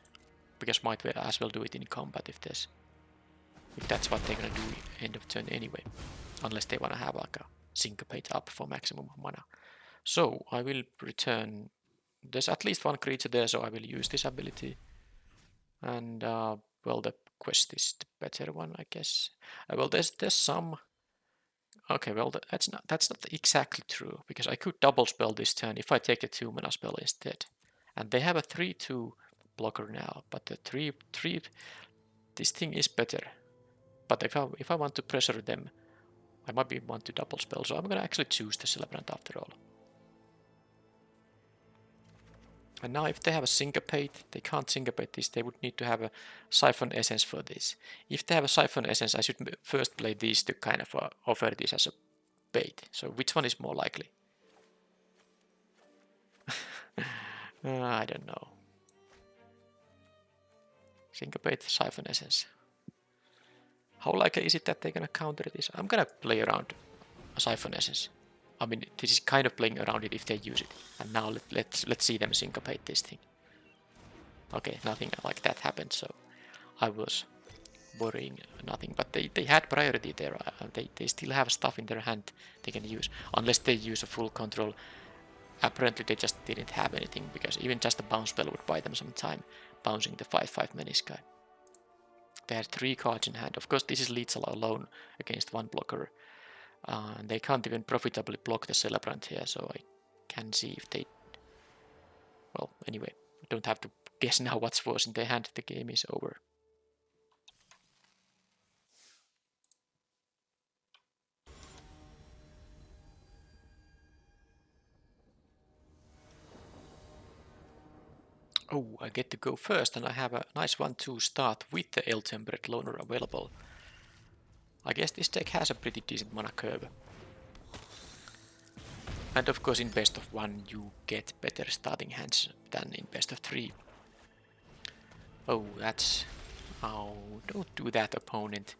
because might as well do it in combat if that's what they're going to do end of turn anyway, unless they want to have like a syncopate up for maximum mana. So I will return. There's at least one creature there, so I will use this ability. And well, the quest is the better one, I guess. Well, there's some. Okay, well, that's not exactly true, because I could double spell this turn if I take a 2 mana spell instead. And they have a 3/2 blocker now, but the 3/3, this thing is better. But if I want to pressure them, I might want to double spell, so I'm gonna actually choose the Celebrant after all. And now if they have a Syncopate, they can't Syncopate this, they would need to have a Siphon Essence for this. If they have a Siphon Essence, I should first play these to kind of offer this as a bait. So which one is more likely? I don't know. Syncopate, Siphon Essence. How likely is it that they're gonna counter this? I'm gonna play around a Siphon Essence. I mean, this is kind of playing around it if they use it. And now let's see them syncopate this thing. Okay, nothing like that happened, so I was worrying nothing. But they had priority there. They still have stuff in their hand they can use, unless they use a full control. Apparently they just didn't have anything, because even just a bounce spell would buy them some time, bouncing the 5/5 menace guy. They had 3 cards in hand. Of course, this is lethal alone against 1 blocker. They can't even profitably block the Celebrant here, so I can see if they... Well, anyway, I don't have to guess now what's worse in their hand. The game is over. Oh, I get to go first, and I have a nice 1/2 start with the Ill-Tempered Loner available. I guess this deck has a pretty decent mana curve. And of course in best of 1 you get better starting hands than in best of 3. Oh, that's... Oh, don't do that, opponent.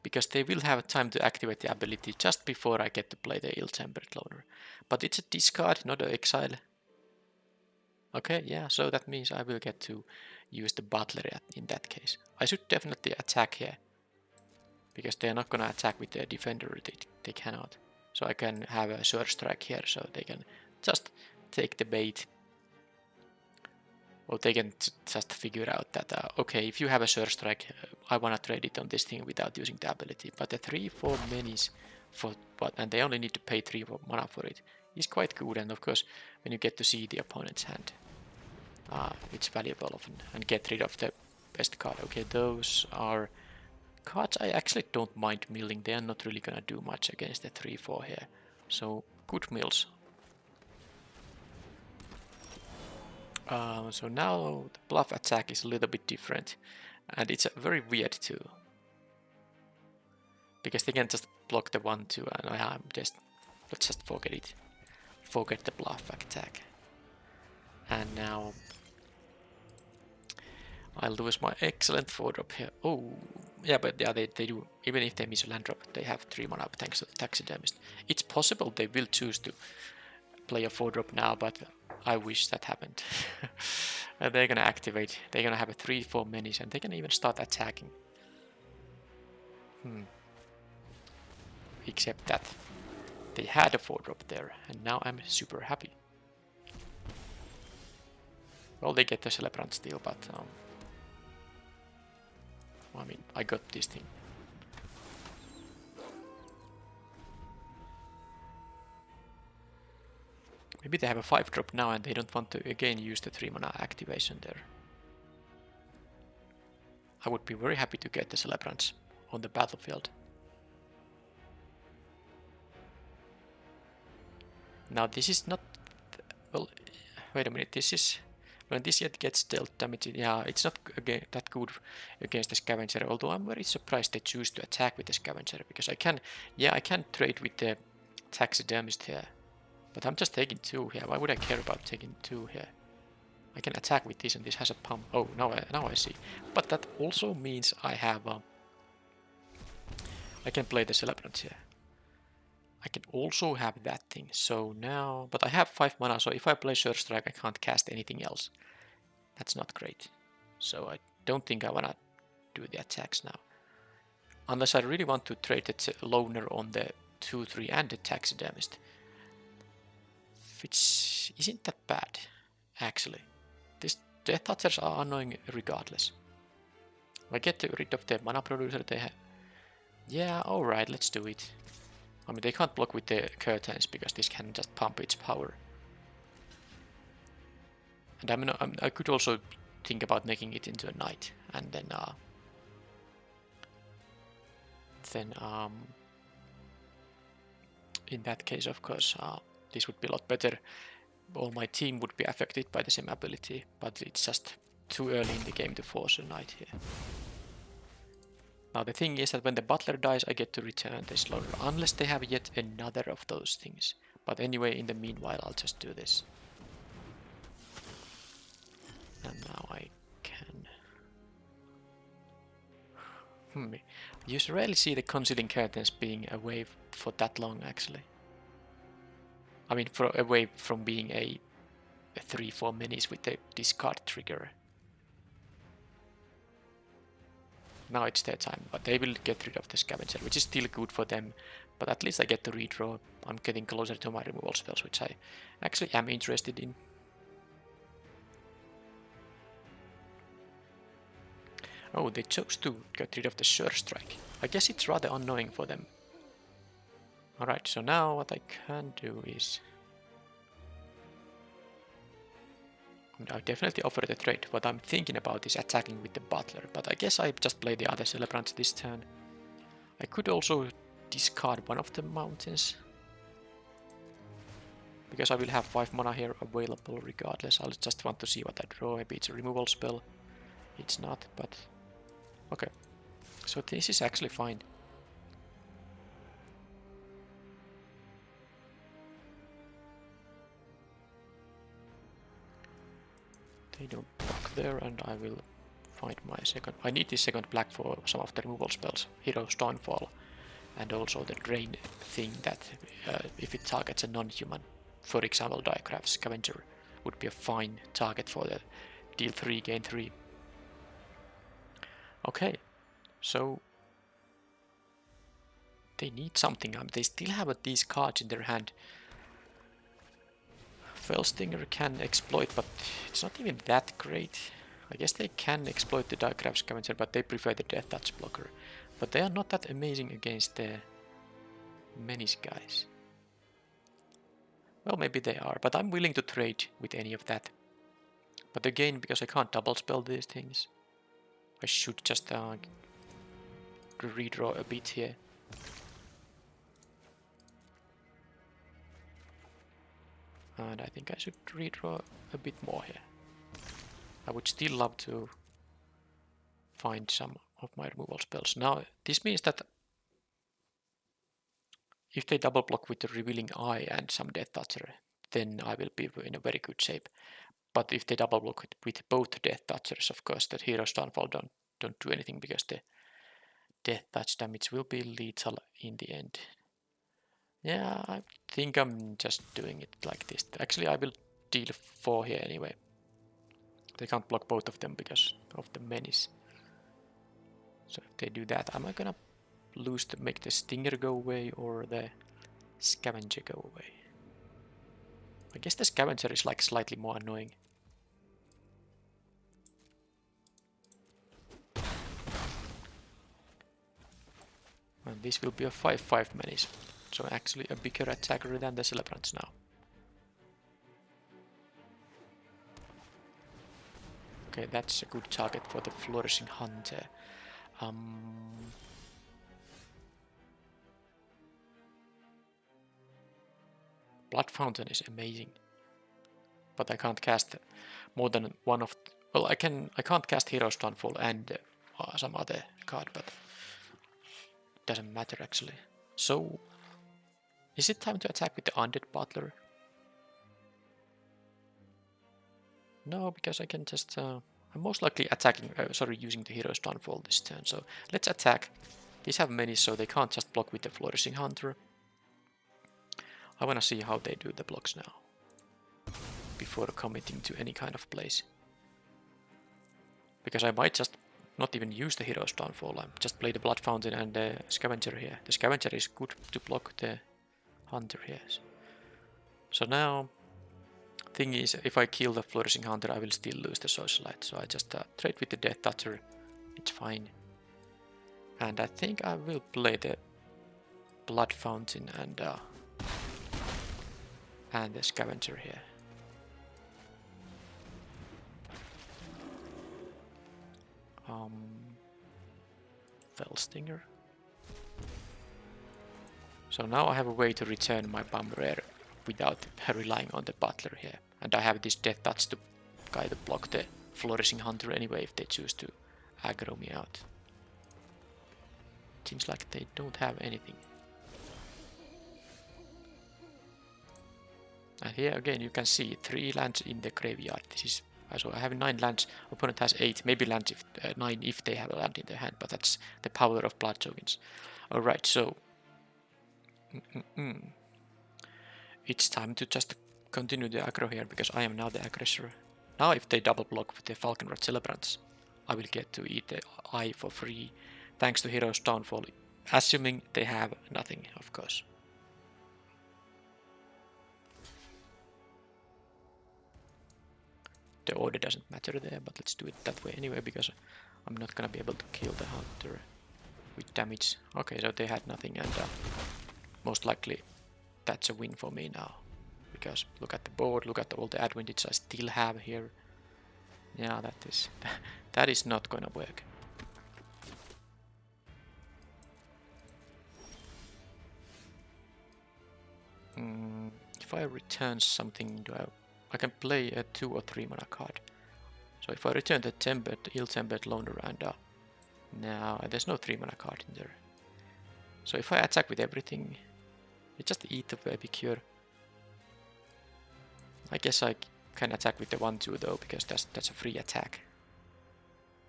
Because they will have time to activate the ability just before I get to play the Ill-Tempered Loner. But it's a discard, not an exile. Okay, yeah, so that means I will get to use the Butler in that case. I should definitely attack here, because they're not gonna attack with their defender, they cannot. So I can have a Surge Strike here, so they can just take the bait. Or they can just figure out that, okay, if you have a Surge Strike, I wanna trade it on this thing without using the ability. But the 3/4 minis, and they only need to pay 3 mana for it, is quite good. And of course, when you get to see the opponent's hand, it's valuable often, and get rid of the best card. Okay, those are cards I actually don't mind milling. They are not really gonna do much against the 3/4 here, so good mills. So now the bluff attack is a little bit different, and it's very weird too, because they can just block the 1/2, and let's just forget it. Forget the bluff attack. And now I'll lose my excellent 4-drop here. Oh, yeah, but yeah, they do. Even if they miss a land drop, they have 3 mana thanks to the taxidermist. It's possible they will choose to play a 4-drop now, but I wish that happened. And they're gonna activate. They're gonna have a 3-4 minis, and they can even start attacking. Except that they had a 4-drop there, and now I'm super happy. Well, they get the Celebrant still, but I mean, I got this thing. Maybe they have a 5-drop now and they don't want to again use the 3 mana activation there. I would be very happy to get the Celebrants on the battlefield. Now this is not... well, wait a minute, this is... when this yet gets dealt damage, yeah, it's not that good against the Scavenger, although I'm very surprised they choose to attack with the Scavenger, because I can trade with the Taxidermist here. But I'm just taking 2 here. Why would I care about taking 2 here? I can attack with this, and this has a pump. Oh, now I see. But that also means I have... I can play the Celebrant here. I can also have that thing. So now... but I have 5 mana, so if I play Surge Strike, I can't cast anything else. That's not great. So I don't think I wanna do the attacks now. Unless I really want to trade the Loner on the 2-3 and the Taxidermist. Which isn't that bad, actually. These Death Touchers are annoying regardless. I get rid of the mana producer they have. Yeah, alright, let's do it. I mean, they can't block with the curtains because this can just pump its power. And I could also think about making it into a knight, and then in that case, of course, this would be a lot better. All my team would be affected by the same ability, but it's just too early in the game to force a knight here. Now the thing is that when the butler dies, I get to return the slaughter, unless they have yet another of those things. But anyway, in the meanwhile, I'll just do this. And now I can... You rarely see the concealing curtains being away for that long, actually. I mean, away from being a 3-4 minis with the discard trigger. Now it's their time, but they will get rid of the Scavenger, which is still good for them. But at least I get to redraw. I'm getting closer to my removal spells, which I actually am interested in. Oh, they chose to get rid of the Surge Strike. I guess it's rather annoying for them. Alright, so now what I can do is... I definitely offer the trade. What I'm thinking about is attacking with the Butler, but I guess I just play the other Celebrants this turn. I could also discard one of the mountains, because I will have 5 mana here available regardless. I'll just want to see what I draw. Maybe it's a removal spell. It's not, but... okay. So this is actually fine. They don't block there, and I will find my second... I need this second black for some of the removal spells. Hero's Downfall, and also the Drain thing that if it targets a non-human, for example Diagraph Scavenger, would be a fine target for the deal 3, gain 3. Okay, so they need something. They still have these cards in their hand. Fellstinger can exploit, but it's not even that great. I guess they can exploit the Diagraph Scavenger, but they prefer the Death Touch blocker. But they are not that amazing against the Menace guys. Well, maybe they are, but I'm willing to trade with any of that. But again, because I can't double spell these things, I should just redraw a bit here. And I think I should redraw a bit more here. I would still love to find some of my removal spells. Now, this means that if they double block with the Revealing Eye and some Death Toucher, then I will be in a very good shape. But if they double block with both Death Touchers, of course, the Hero's Downfall don't do anything because the Death Touch damage will be lethal in the end. Yeah, I think I'm just doing it like this. Actually, I will deal 4 here anyway. They can't block both of them because of the menace. So if they do that, am I gonna lose to make the Stinger go away or the Scavenger go away? I guess the Scavenger is like slightly more annoying. And this will be a 5-5 menace, so actually a bigger attacker than the Celebrants now. Okay, that's a good target for the Flourishing Hunter. Blood Fountain is amazing, but I can't cast more than one of. Well, I can't cast Hero's Downfall and some other card, but it doesn't matter actually. So, is it time to attack with the Undead Butler? No, because I can just. I'm most likely attacking. Using the Hero's Downfall this turn. So let's attack. These have many, so they can't just block with the Flourishing Hunter. I wanna see how they do the blocks now before committing to any kind of plays. Because I might just not even use the Hero's Downfall. I just play the Blood Fountain and the Scavenger here. The Scavenger is good to block the Hunter here. So now, thing is, if I kill the Flourishing Hunter, I will still lose the Socialite. So I just trade with the Death Toucher. It's fine. And I think I will play the Blood Fountain and the Scavenger here. Fellstinger. So now I have a way to return my Bomb Rare without relying on the Butler here. And I have this Death Touch to kind of block the Flourishing Hunter anyway if they choose to aggro me out. Seems like they don't have anything. And here again you can see 3 lands in the graveyard. This is so I have 9 lands, opponent has 8, maybe lands if 9 if they have a land in their hand, but that's the power of blood tokens. Alright, so it's time to just continue the aggro here because I am now the aggressor. Now if they double block with the Falconrod Celebrants, I will get to eat the eye for free thanks to Hero's Downfall, assuming they have nothing, of course. The order doesn't matter there, but let's do it that way anyway because I'm not gonna be able to kill the Hunter with damage. Okay, so they had nothing, and most likely that's a win for me now. Because look at the board, look at all the advantages I still have here. Yeah, that is not gonna work. If I return something, I can play a 2 or 3 mana card. So if I return the ill-tempered loner and now there's no 3 mana card in there. So if I attack with everything, it's just eat the Epicure. I guess I can attack with the 1-2 though, because that's a free attack.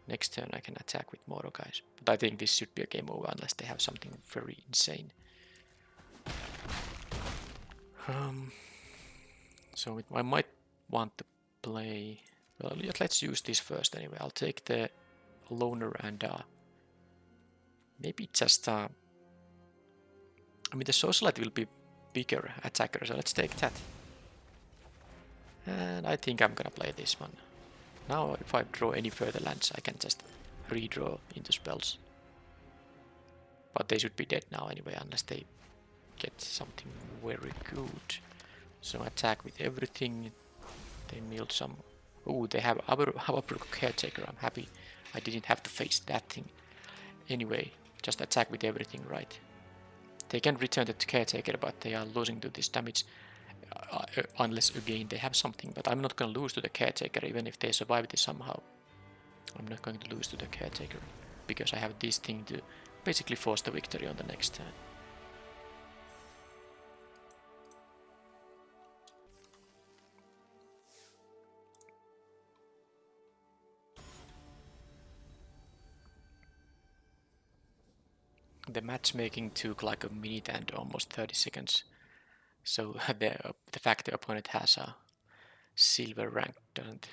Next turn I can attack with Moro guys. But I think this should be a game over unless they have something very insane. So I might want to play. Well, let's use this first anyway. I'll take the loner and maybe just. I mean, the Socialite will be bigger attacker, so let's take that. And I think I'm gonna play this one. Now, if I draw any further lands, I can just redraw into spells. But they should be dead now anyway, unless they get something very good. So attack with everything. They milled some. Oh, they have Avaproof Caretaker. I'm happy I didn't have to face that thing. Anyway, just attack with everything, right? They can return the Caretaker, but they are losing to this damage unless again they have something. But I'm not gonna lose to the Caretaker even if they survive this somehow. I'm not going to lose to the Caretaker because I have this thing to basically force the victory on the next turn. The matchmaking took like a minute and almost 30 seconds. So the fact the opponent has a silver rank doesn't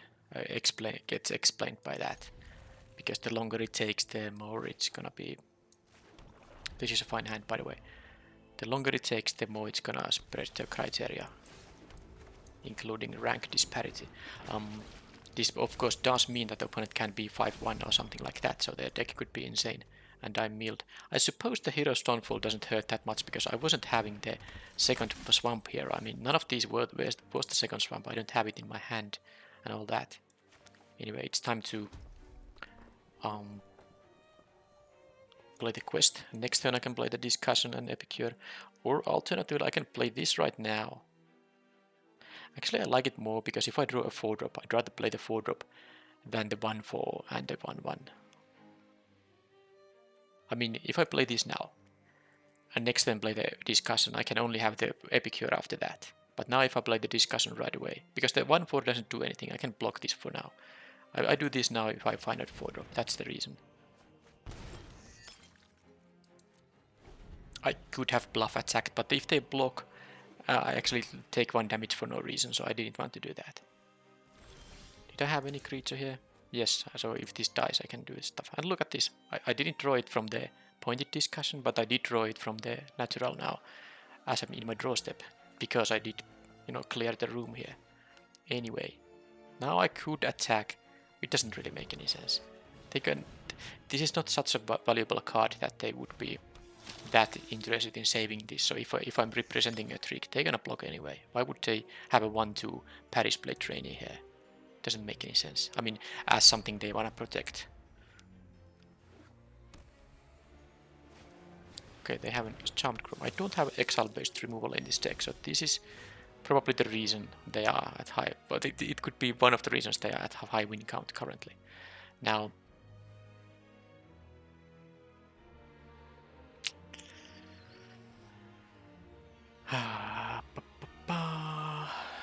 gets explained by that. Because the longer it takes, the more it's gonna be. This is a fine hand, by the way. The longer it takes, the more it's gonna spread the criteria, including rank disparity. This of course does mean that the opponent can be 5-1 or something like that, so their deck could be insane. And I'm milled. I suppose the Hero Stonefall doesn't hurt that much because I wasn't having the second swamp here. I mean, none of these was the second swamp. I don't have it in my hand and all that. Anyway, it's time to play the quest. Next turn I can play the Discussion and Epicure. Or alternatively, I can play this right now. Actually, I like it more because if I draw a 4-drop, I'd rather play the 4-drop than the 1-4 and the 1-1. I mean, if I play this now, and next time play the Discussion, I can only have the Epicure after that. But now if I play the Discussion right away, because the 1-4 doesn't do anything, I can block this for now. I do this now if I find out 4-drop, that's the reason. I could have bluff attacked, but if they block, I actually take 1 damage for no reason, so I didn't want to do that. Did I have any creature here? Yes, so if this dies, I can do this stuff. And look at this. I didn't draw it from the pointed Discussion, but I did draw it from the natural now, as I'm in my draw step, because I did, clear the room here. Anyway, now I could attack. It doesn't really make any sense. This is not such a valuable card that they would be that interested in saving this. So if I'm representing a trick, they're gonna block anyway. Why would they have a 1-2 Paris Blade trainee here? Doesn't make any sense. I mean, as something they wanna protect. Okay, they have a Charmed Chrome. I don't have Exile-based removal in this deck, so this is probably the reason they are at high. But it could be one of the reasons they are at high win count currently. Now,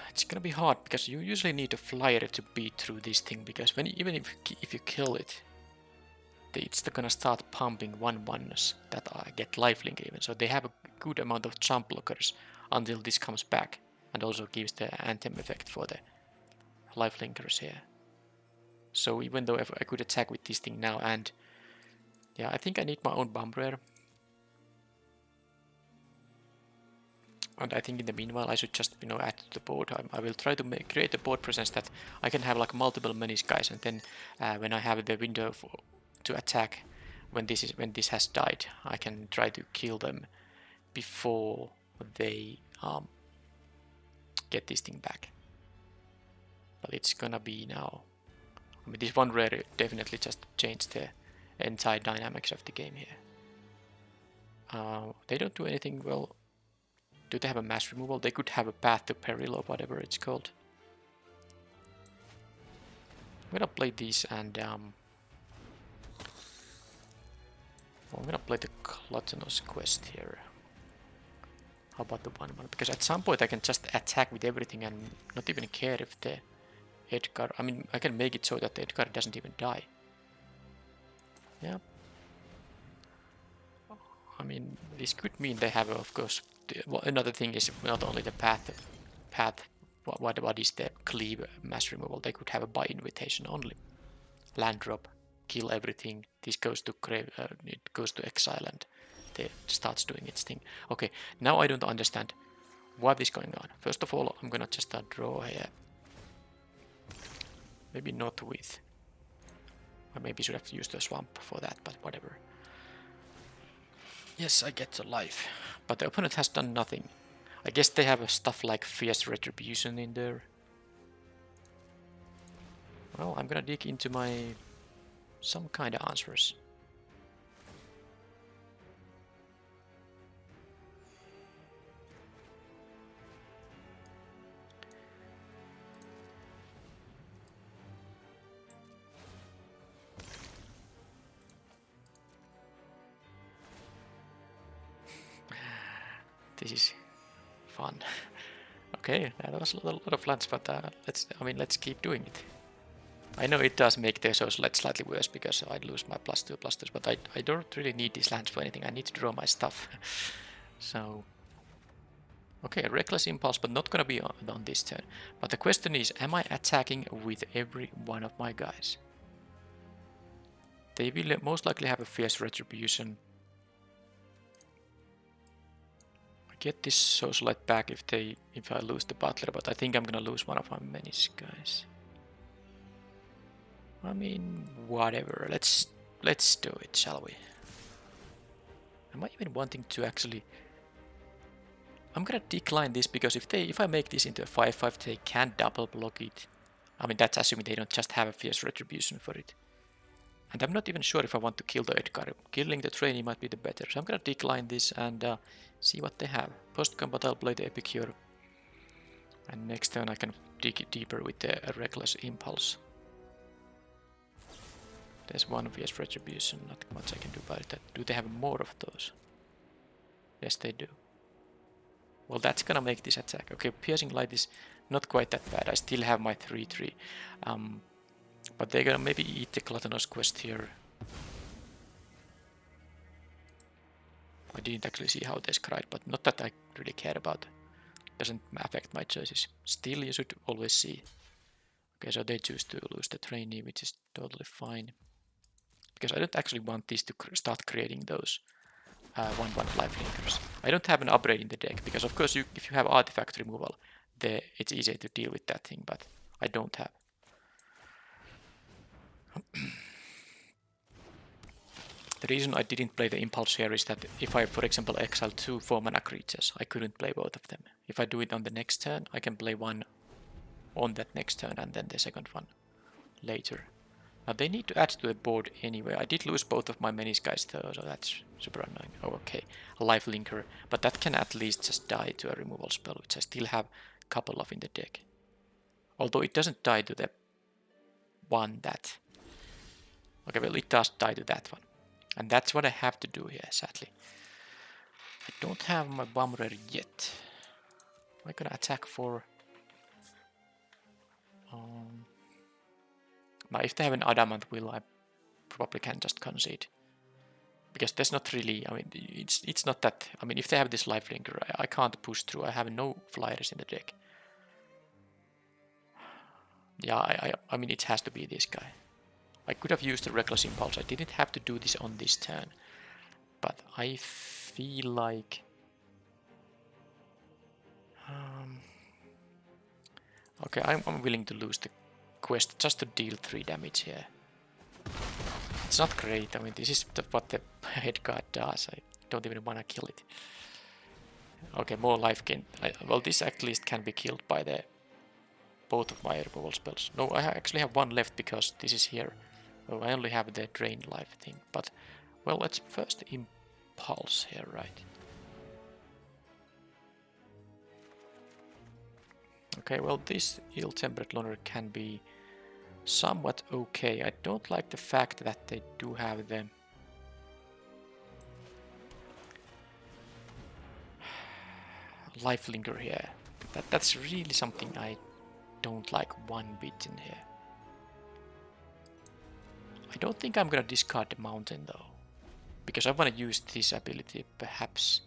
it's gonna be hard because you usually need a flyer to beat through this thing, because even if you kill it, it's gonna start pumping 1/1s that get lifelink even. So they have a good amount of jump blockers until this comes back, and also gives the anthem effect for the lifelinkers here. So even though I could attack with this thing now, and yeah, I think I need my own Bomb Rare. And I think in the meanwhile I should just add to the board. I will try to create a board presence that I can have like multiple Menace guys, and then when I have the window to attack, when this has died, I can try to kill them before they get this thing back. But it's gonna be now. I mean, this one rare definitely just changed the entire dynamics of the game here. They don't do anything well. Do they have a mass removal? They could have a Path to Peril or whatever it's called. I'm gonna play these, and I'm gonna play the Gluttonous Quest here. How about the 1/1? Because at some point I can just attack with everything and not even care if the Edgar... I mean, I can make it so that the Edgar doesn't even die. Yeah. I mean, this could mean they have, of course... another thing is not only the path. What is the cleave mass removal? They could have a by invitation only. Land drop, kill everything. This goes to it goes to exile, and it starts doing its thing. Okay, now I don't understand what is going on. First of all, I'm gonna just draw here. Maybe not with. I maybe should have used a swamp for that, but whatever. Yes, I get the life, but the opponent has done nothing. I guess they have stuff like Fierce Retribution in there. Well, I'm gonna dig into some kind of answers. This is fun. Okay, that was a lot of lunch, but let's keep doing it. I know it does make the socialite slightly worse because I'd lose my +2/+2s, but I don't really need these lands for anything. I need to draw my stuff. So, okay, Reckless Impulse, but not gonna be on this turn. But the question is, am I attacking with every one of my guys? They will most likely have a Fierce Retribution. I get this socialite back if I lose the Butler, but I think I'm gonna lose one of my menace guys. I mean, whatever. Let's do it, shall we? Am I even wanting to actually? I'm gonna decline this because if I make this into a 5/5, they can double block it. I mean, that's assuming they don't just have a Fierce Retribution for it. And I'm not even sure if I want to kill the Edgar. Killing the trainee might be the better. So I'm gonna decline this and see what they have. Post-combat I'll play the Epicure. And next turn I can dig deeper with the Reckless Impulse. There's one Fierce Retribution, not much I can do about that. Do they have more of those? Yes, they do. Well, that's gonna make this attack. Okay, Piercing Light is not quite that bad. I still have my 3/3. But they're gonna maybe eat the Gluttonous Quest here. I didn't actually see how they scried, but not that I really care about. Doesn't affect my choices. Still, you should always see. Okay, so they choose to lose the trainee, which is totally fine. Because I don't actually want this to start creating those 1/1 lifelinkers. I don't have an upgrade in the deck, because of course if you have artifact removal, it's easier to deal with that thing, but I don't have. The reason I didn't play the Impulse here is that if I, for example, exile 2 4-mana creatures, I couldn't play both of them. If I do it on the next turn, I can play one on that next turn and then the second one later. Now they need to add to the board anyway. I did lose both of my menace guys though, so that's super annoying. Oh, okay, a life linker, but that can at least just die to a removal spell, which I still have a couple of in the deck. Although it doesn't die to the one that... Okay, well it does die to that one. And that's what I have to do here, sadly. I don't have my Bomber yet. Am I gonna attack for... Now if they have an Adamant Will, I probably can just concede. Because there's not really, I mean, it's not that, I mean, if they have this lifelinker, I can't push through. I have no flyers in the deck. Yeah, I mean, it has to be this guy. I could have used the Reckless Impulse. I didn't have to do this on this turn. But I feel like... okay, I'm willing to lose the quest just to deal 3 damage here. It's not great. I mean, this is what the head guard does. I don't even want to kill it. Okay, more life gain. Well, this at least can be killed by both of my removal spells. No, I actually have one left because this is here. Oh, I only have the drain life thing. But, well, let's first impulse here, right? Okay, well, this ill-tempered loner can be somewhat okay. I don't like the fact that they do have the lifelinker here. That's really something I don't like one bit in here. I don't think I'm gonna discard the mountain though, because I want to use this ability perhaps.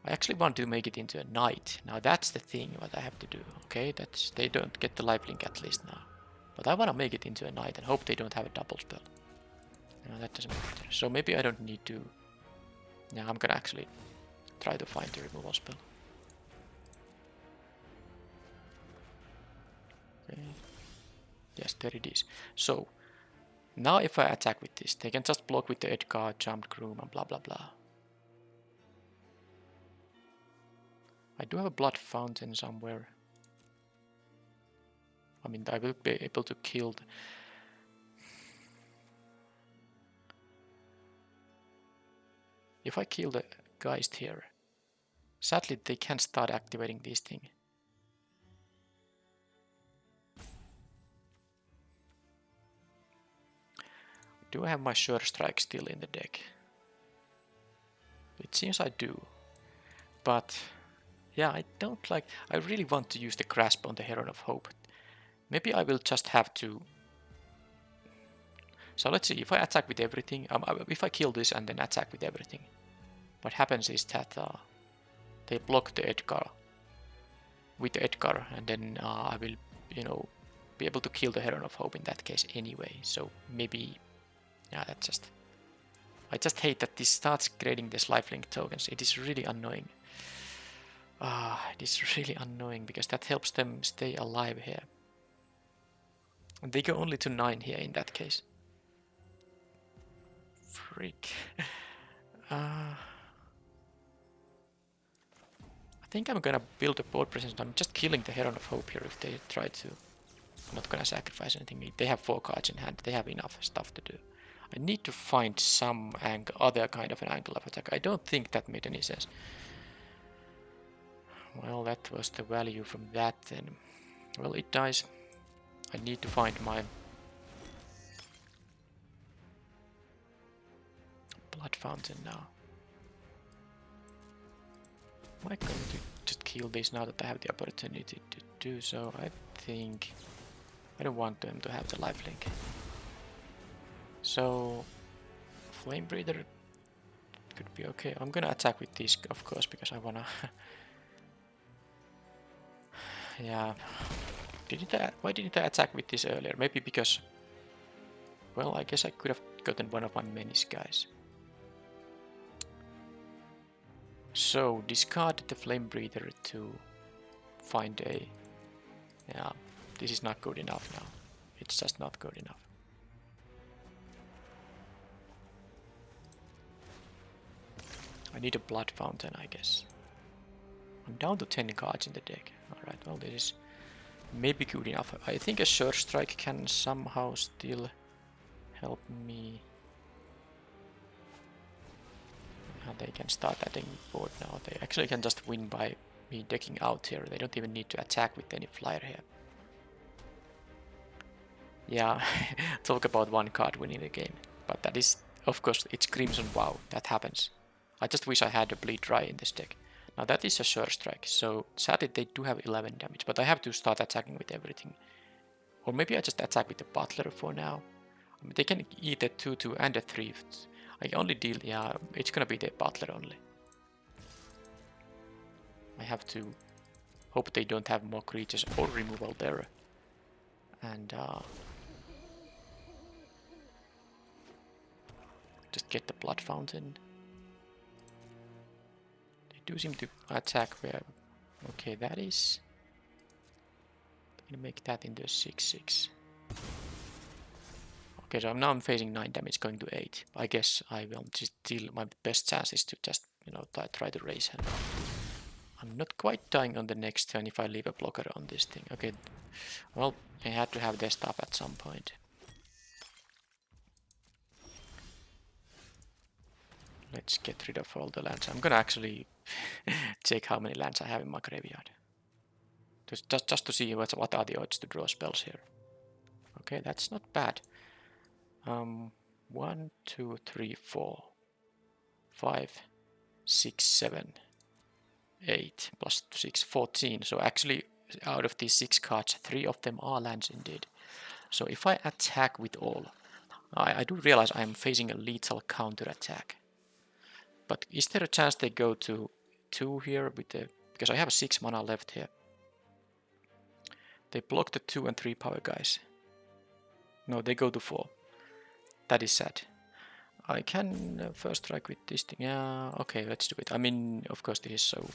I actually want to make it into a knight. Now that's the thing what I have to do. Okay, they don't get the lifelink at least now. But I want to make it into a knight and hope they don't have a double spell. No, that doesn't matter. So maybe I don't need to... Yeah, I'm gonna actually try to find the removal spell. Okay. Yes, there it is. So, now if I attack with this, they can just block with the Edgar, Jumped Groom and blah blah blah. I do have a Blood Fountain somewhere. I mean, I will be able to kill the... If I kill the Geist here, sadly they can start activating this thing. Do I have my Sure Strike still in the deck? It seems I do. But yeah, I don't like... I really want to use the Grasp on the Heron of Hope. Maybe I will just have to So let's see, if I attack with everything, if I kill this and then attack with everything, what happens is that they block the Edgar with the Edgar, and then I will, you know, be able to kill the Heron of Hope in that case anyway. So maybe, yeah, that's just... I just hate that this starts creating these lifelink tokens. It is really annoying. It is really annoying because that helps them stay alive here. And they go only to 9 here in that case. Freak. I think I'm gonna build a board presence. I'm just killing the Heron of Hope here if they try to. I'm not gonna sacrifice anything. They have 4 cards in hand. They have enough stuff to do. I need to find some other kind of an angle of attack. I don't think that made any sense. Well, that was the value from that then. Well, it dies. I need to find my blood fountain now. Am I going to just kill these now that I have the opportunity to do so? I think I don't want them to have the lifelink. So Flame Breather could be okay. I'm gonna attack with this, of course, because I wanna. Yeah. Why didn't I attack with this earlier? Maybe because, well, I guess I could have gotten one of my menace guys. So discard the Flame Breather to find a... Yeah, this is not good enough now. It's just not good enough. I need a blood fountain, I guess. I'm down to 10 cards in the deck. Alright, well, this is maybe good enough. I think a Surge Strike can somehow still help me. They can start adding board now. They actually can just win by me decking out here. They don't even need to attack with any flyer here. Yeah, talk about one card winning the game. But that is, of course, it's Crimson Vow. That happens. I just wish I had a Bleed Dry in this deck. Now that is a Surge Strike, so sadly they do have 11 damage, but I have to start attacking with everything. Or maybe I just attack with the Butler for now. I mean, they can eat a 2-2 and a 3. I only deal, yeah, it's gonna be the Butler only. I have to hope they don't have more creatures or removal there. And just get the Blood Fountain. They do seem to attack where... Okay, that is... I'm gonna make that into a 6-6. Okay, so now I'm facing 9 damage, going to 8. I guess I will just deal. My best chance is to just, you know, try to raise him. I'm not quite dying on the next turn if I leave a blocker on this thing. Okay, well, I had to have their stuff at some point. Let's get rid of all the lands. I'm gonna actually check how many lands I have in my graveyard. Just to see what are the odds to draw spells here. Okay, that's not bad. 1, 2, 3, 4, 5, 6, 7, 8 plus 6, 14. So actually, out of these 6 cards, 3 of them are lands indeed. So if I attack with all, I do realize I am facing a lethal counter attack. But is there a chance they go to 2 here with the... Because I have 6 mana left here. They block the 2 and 3 power guys. No, they go to 4. That is sad. I can first strike with this thing. Yeah, okay, let's do it. I mean, of course, this is so...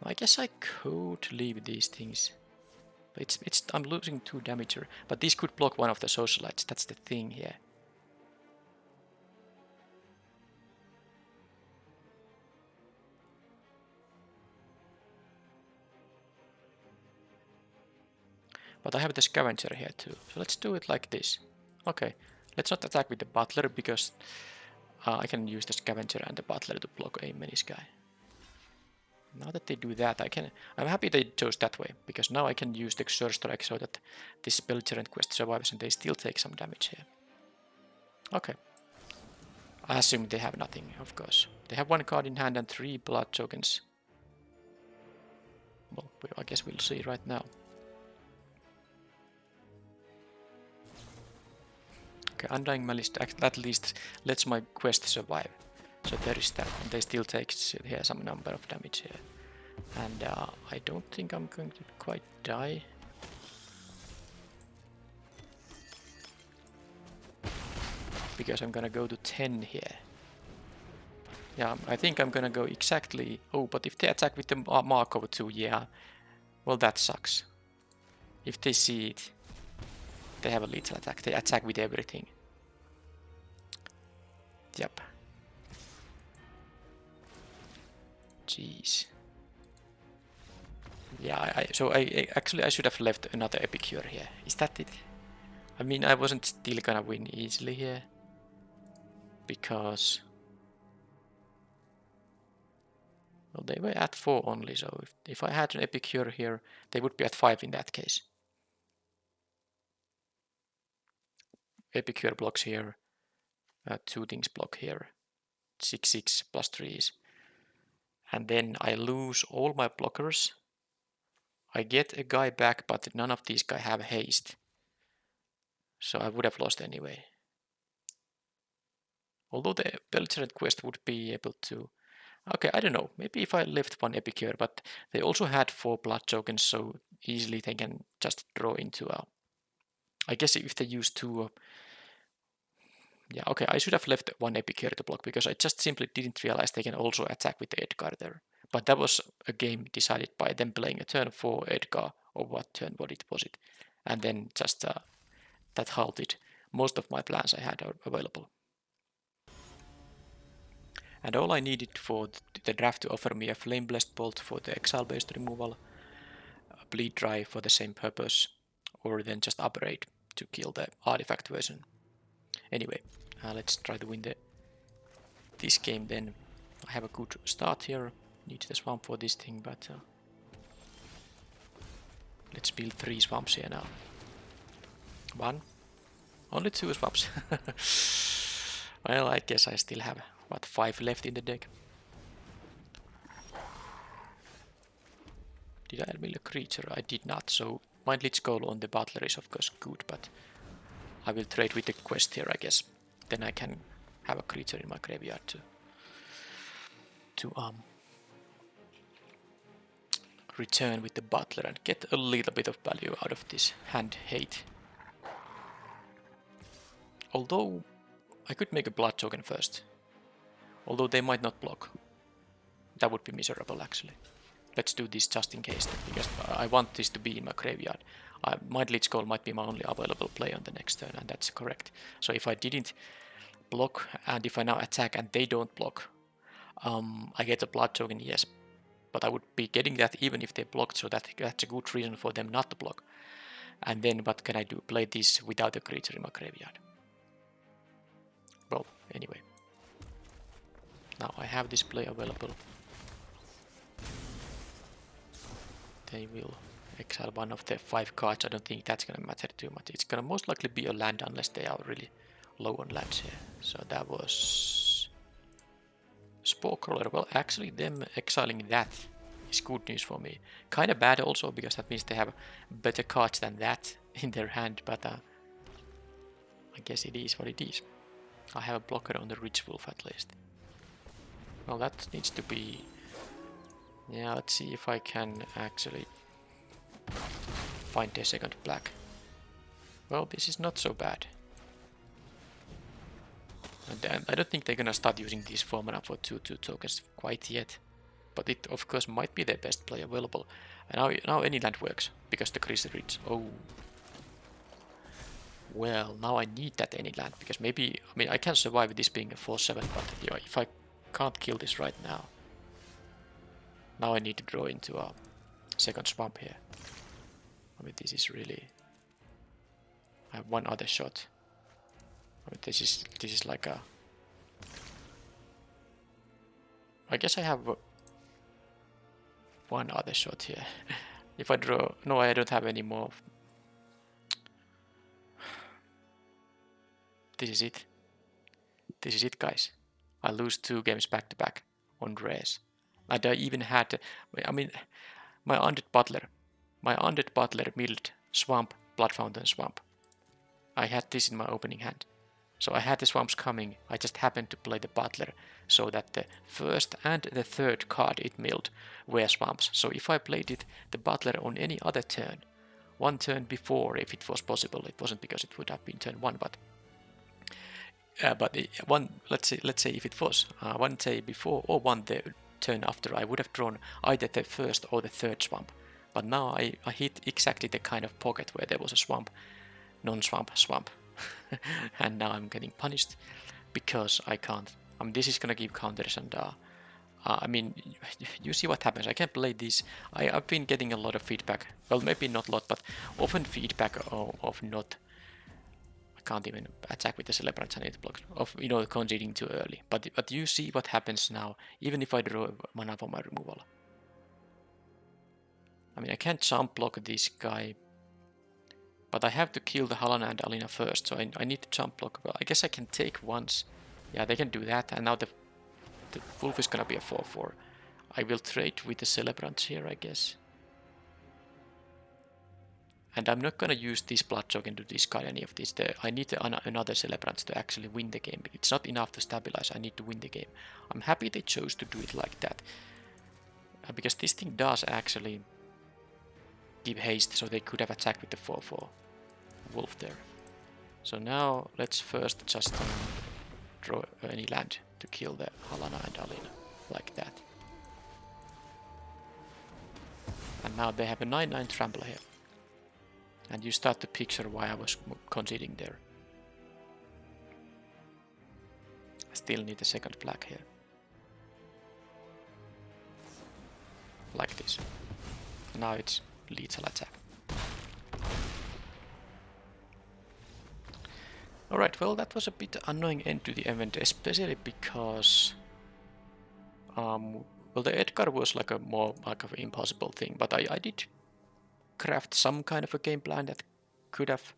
I guess I could leave these things. But I'm losing 2 damage here. But this could block one of the socialites. That's the thing here. But I have the Scavenger here too. So let's do it like this. Okay, let's not attack with the Butler because I can use the Scavenger and the Butler to block a menace guy. Now that they do that, I'm happy they chose that way, because now I can use the Surge Strike so that this Belligerent Quest survives and they still take some damage here. Okay. I assume they have nothing, of course. They have 1 card in hand and 3 blood tokens. Well, I guess we'll see right now. Okay, Undying Malice at least lets my quest survive. So there is that, and they still take here some number of damage here. And I don't think I'm going to quite die. Because I'm gonna go to 10 here. Yeah, I think I'm gonna go exactly... Oh, but if they attack with the Mark over 2, yeah. Well, that sucks. If they see it, they have a lethal attack. They attack with everything. Yep. Jeez. Yeah, so actually I should have left another Epicure here. Is that it? I mean, I wasn't still gonna win easily here. Because... Well, they were at 4 only, so if I had an Epicure here, they would be at 5 in that case. Epicure blocks here. 2 things block here. 6/6 plus 3s. And then I lose all my blockers. I get a guy back, but none of these guys have haste. So I would have lost anyway. Although the belligerent quest would be able to... Okay, I don't know. Maybe if I left one Epicure, but they also had 4 blood tokens, so easily they can just draw into a... I guess if they use 2... Yeah, okay, I should have left one Epicure to block, because I just simply didn't realize they can also attack with the Edgar there. But that was a game decided by them playing a turn 4 Edgar, or what turn was it. And then just that halted most of my plans I had available. And all I needed for the draft to offer me a Flame Blessed Bolt for the Exile based removal, a Bleed Dry for the same purpose, or then just upgrade to kill the artifact version. Anyway, let's try to win this game then. I have a good start here. Need the swamp for this thing, but let's build 3 swamps here now. 1. Only 2 swamps. Well, I guess I still have, what, 5 left in the deck. Did I mill a creature? I did not, so Mind Lich Goal on the Butler is of course good, but I will trade with the quest here, I guess. Then I can have a creature in my graveyard to return with the Butler and get a little bit of value out of this hand hate. Although I could make a blood token first. Although they might not block. That would be miserable actually. Let's do this just in case, because I want this to be in my graveyard. Mind Lich Goal might be my only available play on the next turn, and that's correct. So if I didn't block, and if I now attack and they don't block, I get a blood token, yes. But I would be getting that even if they blocked, so that's a good reason for them not to block. And then what can I do? Play this without a creature in my graveyard. Well, anyway. Now I have this play available. They will exile one of the 5 cards. I don't think that's gonna matter too much. It's gonna most likely be a land unless they are really low on lands here. So that was Spore Crawler. Well, actually them exiling that is good news for me. Kinda bad also, because that means they have better cards than that in their hand, but I guess it is what it is. I have a blocker on the Rich Wolf at least. Well, that needs to be... Yeah, let's see if I can actually find a second black. Well, this is not so bad. And I don't think they're gonna start using these 4 mana for 2/2 tokens quite yet. But it of course might be their best play available. And now any land works, because the Crimson Reach. Oh. Well, now I need that any land, because maybe... I mean, I can survive this being a 4/7, but you know, if I can't kill this right now... Now I need to draw into a second swamp here. I mean, this is really... I have one other shot. I mean, this is like a... I guess I have one other shot here. If I draw... No, I don't have any more. This is it. This is it, guys. I lose 2 games back to back on rares. And I even had... I mean, my Undead Butler milled Swamp, Blood Fountain Swamp. I had this in my opening hand. So I had the swamps coming. I just happened to play the butler so that the first and the third card it milled were swamps. So if I played it, the butler on any other turn, one turn before, if it was possible, it wasn't because it would have been turn one, but let's say if it was one day before or one turn after, I would have drawn either the first or the third swamp. But now I hit exactly the kind of pocket where there was a swamp, non-swamp, swamp. And now I'm getting punished because I can't. I mean, this is gonna give counters, and I mean, you see what happens. I can't play this. I've been getting a lot of feedback. Well, maybe not a lot, but often feedback of not. I can't even attack with the celebrants and 8 blocks of conceding too early. But you see what happens now. Even if I draw mana for my removal. I mean, I can't jump block this guy. But I have to kill the Halana and Alina first, so I need to jump block. Well, I guess I can take once. Yeah, they can do that, and now the wolf is gonna be a 4/4. I will trade with the celebrants here, I guess. And I'm not gonna use this blood token to discard any of this. I need another celebrants to actually win the game. It's not enough to stabilize, I need to win the game. I'm happy they chose to do it like that. Because this thing does actually give haste, so they could have attacked with the 4/4 wolf there. So now let's first just draw any land to kill the Halana and Alina, like that. And now they have a 9/9 trample here. And you start to picture why I was conceding there. I still need a second black here. Like this. Now it's lethal attack. Alright, well, that was a bit annoying end to the event, especially because well, the Edgar was like a more like of an impossible thing, but I did craft some kind of a game plan that could have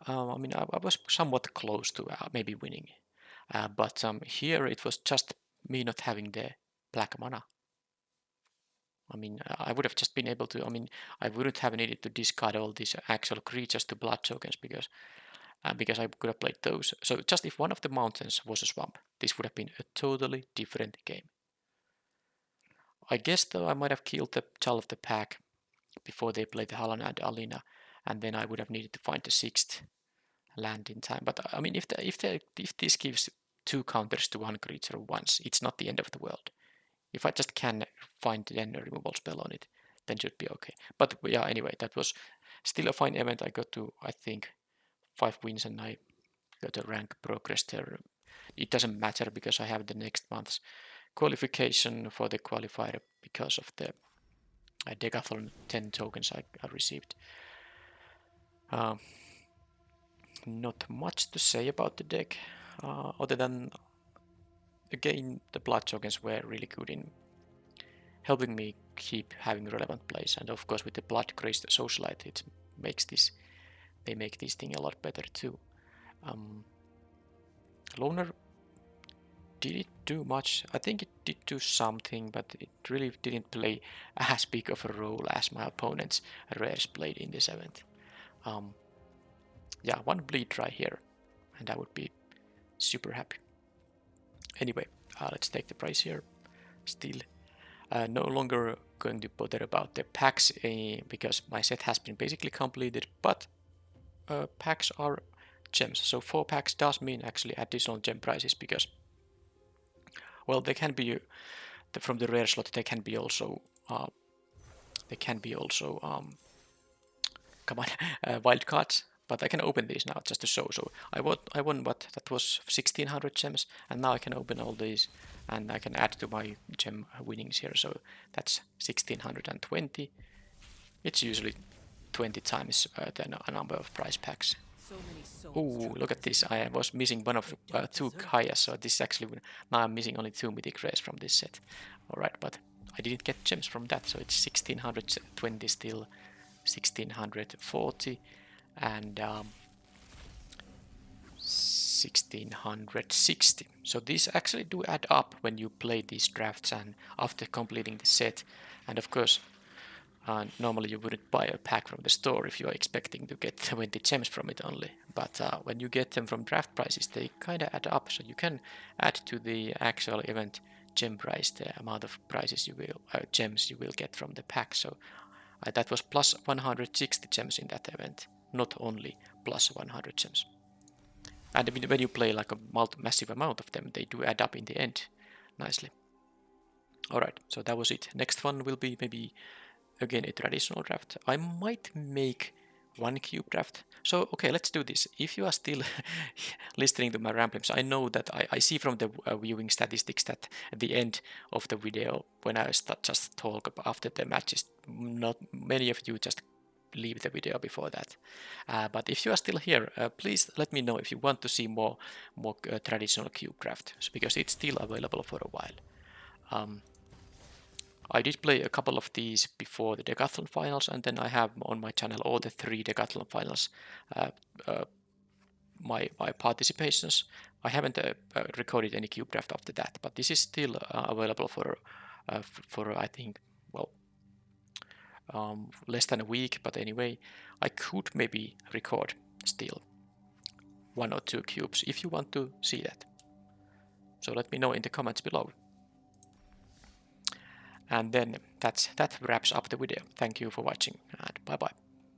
I mean, I was somewhat close to maybe winning, but here it was just me not having the black mana. I mean, I would have just been able to, I mean, I wouldn't have needed to discard all these actual creatures to blood tokens because I could have played those. So just if one of the mountains was a swamp, this would have been a totally different game. I guess though I might have killed the Child of the Pack before they played the Halana and Alina, and then I would have needed to find the 6th land in time. But I mean, if this gives 2 counters to 1 creature once, it's not the end of the world. If I just can find then a removal spell on it, then it should be okay. But yeah, anyway, that was still a fine event. I got to, I think, 5 wins and I got a rank progress there. It doesn't matter because I have the next month's qualification for the qualifier because of the Decathlon 10 tokens I received. Not much to say about the deck, other than again the blood tokens were really good in helping me keep having relevant plays, and of course with the blood crazed socialite it makes this, they make this thing a lot better too. Loner, did it do much? I think it did do something, but it really didn't play as big of a role as my opponent's rares played in this event. Yeah, 1 bleed dry here, and I would be super happy. Anyway, let's take the price here. Still no longer going to bother about the packs because my set has been basically completed, but packs are gems. So 4 packs does mean actually additional gem prices because, well, they can be from the rare slot. They can be also come on, wild cards. But I can open these now just to show. So I won what that was 1600 gems, and now I can open all these, and I can add to my gem winnings here. So that's 1620. It's usually 20 times the number of prize packs. Oh, look at this! I was missing one of 2 Kayas, so this actually now I'm missing only 2 mythic rares from this set. All right, but I didn't get gems from that, so it's 1620 still, 1640. And 1660. So these actually do add up when you play these drafts and after completing the set. And of course, Normally you wouldn't buy a pack from the store if you are expecting to get 20 gems from it only. But when you get them from draft prices, they kind of add up. So you can add to the actual event gem price the amount of prizes you will, gems you will get from the pack. So that was plus 160 gems in that event, not only plus 100 gems. And when you play like a massive amount of them, they do add up in the end nicely. Alright, so that was it. Next one will be maybe again a traditional draft. I might make one cube draft. So okay, let's do this. If you are still listening to my ramblings, I know that I see from the viewing statistics that at the end of the video, when I just talk after the matches, not many of you just leave the video before that. But if you are still here, please let me know if you want to see more traditional cube draft, because it's still available for a while. I did play a couple of these before the Decathlon finals, and then I have on my channel all the 3 Decathlon finals, my participations. I haven't recorded any cube draft after that, but this is still available for I think, well, less than a week. But anyway, I could maybe record still 1 or 2 cubes if you want to see that. So let me know in the comments below. And then that wraps up the video. Thank you for watching, and bye bye.